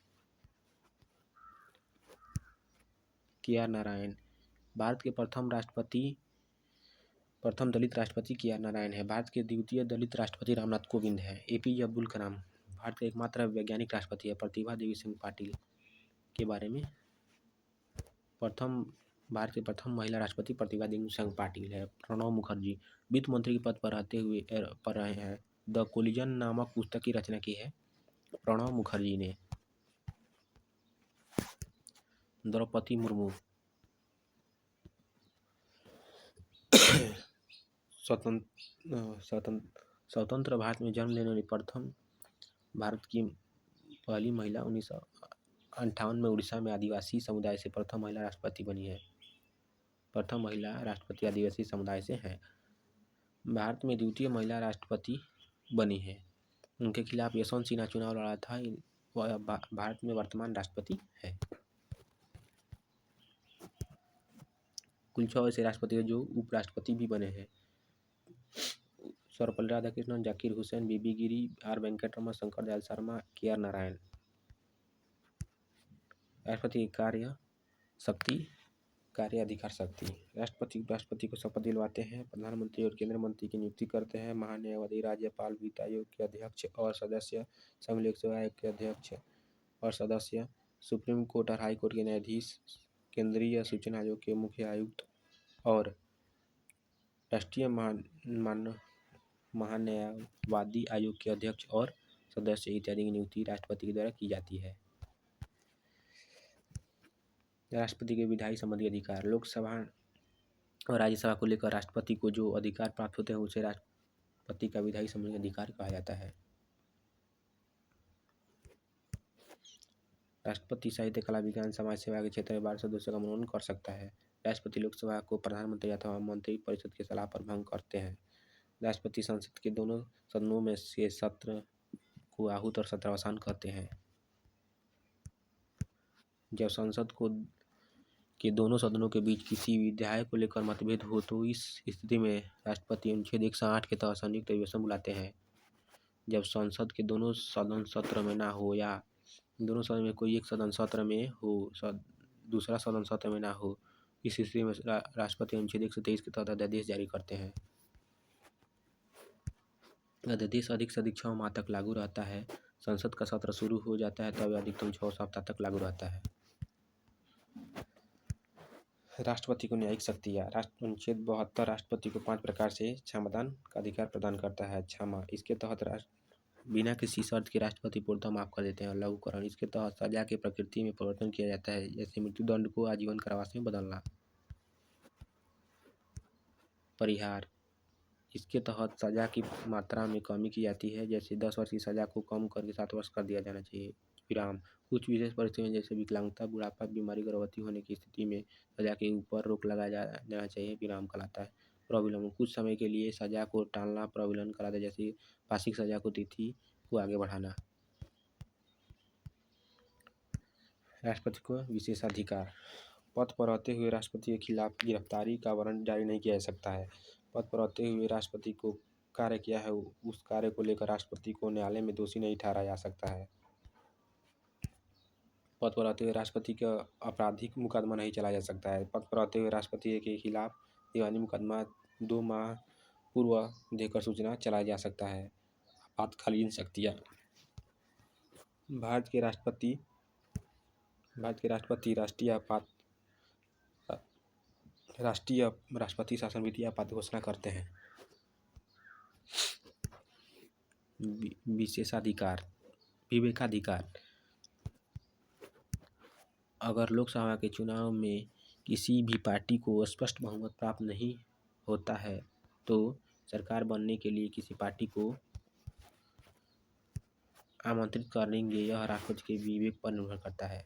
KR नारायण भारत के प्रथम दलित राष्ट्रपति KR नारायण है। भारत के द्वितीय दलित राष्ट्रपति रामनाथ कोविंद है। APJ अब्दुल कलाम भारत का एकमात्र वैज्ञानिक राष्ट्रपति है। प्रतिभा देवी सिंह पाटिल के बारे में भारत के प्रथम महिला राष्ट्रपति प्रतिभा देवी सिंह पाटिल है। प्रणब मुखर्जी वित्त मंत्री के पद पर रहे हैं। द कोलिजन नामक पुस्तक की रचना की है प्रणब मुखर्जी ने। द्रौपदी मुर्मू स्वतंत्र भारत में जन्म लेने वाली प्रथम भारत की पहली महिला 1958 में उड़ीसा में आदिवासी समुदाय से प्रथम महिला राष्ट्रपति बनी है। प्रथम महिला राष्ट्रपति आदिवासी समुदाय से है। भारत में द्वितीय महिला राष्ट्रपति बनी है। उनके खिलाफ यशवंत सिन्हा चुनाव लड़ा था। वह भारत में वर्तमान राष्ट्रपति है। कुल 6 ऐसे राष्ट्रपति हैं जो उपराष्ट्रपति भी बने हैं। सर्वपल्ली राधाकृष्णन, जाकिर हुसैन, बीबी गिरी, R वेंकटरमण, शंकर दयाल शर्मा, KR नारायण। राष्ट्रपति की कार्य अधिकार शक्ति राष्ट्रपति उपराष्ट्रपति को शपथ दिलवाते हैं। प्रधानमंत्री और केंद्रीय मंत्री की नियुक्ति करते हैं। महान्यायवादी, राज्यपाल, वित्त आयोग के अध्यक्ष और सदस्य, संघ लोक सेवा आयोग के अध्यक्ष और सदस्य, सुप्रीम कोर्ट और हाई कोर्ट के न्यायाधीश, केंद्रीय सूचना आयोग के मुख्य आयुक्त और राष्ट्रीय महान्यायवादी आयोग के अध्यक्ष और सदस्य इत्यादि की नियुक्ति राष्ट्रपति के द्वारा की जाती है। राष्ट्रपति के विधायी संबंधी अधिकार लोकसभा और राज्यसभा को लेकर राष्ट्रपति को जो अधिकार प्राप्त होते हैं उसे राष्ट्रपति का विधायी संबंधी अधिकार कहा जाता है। राष्ट्रपति साहित्य, कला, विज्ञान, समाज सेवा के क्षेत्र में 12 सदस्यों का मनोनयन कर सकता है। राष्ट्रपति लोकसभा को प्रधानमंत्री अथवा मंत्री परिषद की सलाह पर भंग करते हैं। राष्ट्रपति संसद के दोनों सदनों में से सत्र को आहूत और सत्रावसान कहते हैं। जब संसद के दोनों सदनों के बीच किसी विधेयक को लेकर मतभेद हो तो इस स्थिति में राष्ट्रपति अनुच्छेद 108 के तहत संयुक्त अधिवेशन बुलाते हैं। जब संसद के दोनों सदन सत्र में ना हो या दोनों सदन में कोई एक सदन सत्र में हो, दूसरा सदन सत्र में ना हो, इस स्थिति में राष्ट्रपति अनुच्छेद 123 के तहत अध्यादेश जारी करते हैं। अध्यादेश अधिक से अधिक 6 माह तक लागू रहता है। संसद का सत्र शुरू हो जाता है तब अधिकतम 6 सप्ताह तक लागू रहता है। राष्ट्रपति को न्यायिक शक्तियाँ अनुच्छेद 72 राष्ट्रपति को 5 प्रकार से क्षमादान का अधिकार प्रदान करता है। क्षमा इसके तहत बिना किसी शर्त के राष्ट्रपति पूर्णतः माफ कर देते हैं। लघुकरण इसके तहत सजा के प्रकृति में परिवर्तन किया जाता है, जैसे मृत्युदंड को आजीवन कारावास में बदलना। परिहार इसके तहत सजा की मात्रा में कमी की जाती है, जैसे 10 वर्ष की सजा को कम करके 7 वर्ष कर दिया जाना चाहिए। विराम कुछ विशेष परिस्थितियों जैसे विकलांगता, बुढ़ापा, बीमारी, गर्भवती होने की स्थिति में सजा के ऊपर रोक लगाया जाना चाहिए, विराम कहलाता है। प्रविलंबन कुछ समय के लिए सजा को टालना प्रविलंबन कहलाता है, जैसे फांसी की सजा को तिथि को आगे बढ़ाना। राष्ट्रपति को विशेषाधिकार पद पर रहते हुए राष्ट्रपति के खिलाफ गिरफ्तारी का वारंट जारी नहीं किया जा सकता है। पद पर रहते हुए राष्ट्रपति को कार्य किया है उस कार्य को लेकर राष्ट्रपति को न्यायालय में दोषी नहीं ठहराया जा सकता है। पद पर रहते हुए राष्ट्रपति का आपराधिक मुकदमा नहीं चलाया जा सकता है। पद पर रहते हुए राष्ट्रपति के खिलाफ दीवानी मुकदमा 2 माह पूर्व देकर सूचना चलाया जा सकता है। आपातकालीन शक्तियाँ भारत के राष्ट्रपति राष्ट्रपति शासन विधि आपात घोषणा करते हैं। विशेषाधिकार विवेकाधिकार। अगर लोकसभा के चुनाव में किसी भी पार्टी को स्पष्ट बहुमत प्राप्त नहीं होता है तो सरकार बनने के लिए किसी पार्टी को आमंत्रित करेंगे, यह राष्ट्रपति के विवेक पर निर्भर करता है।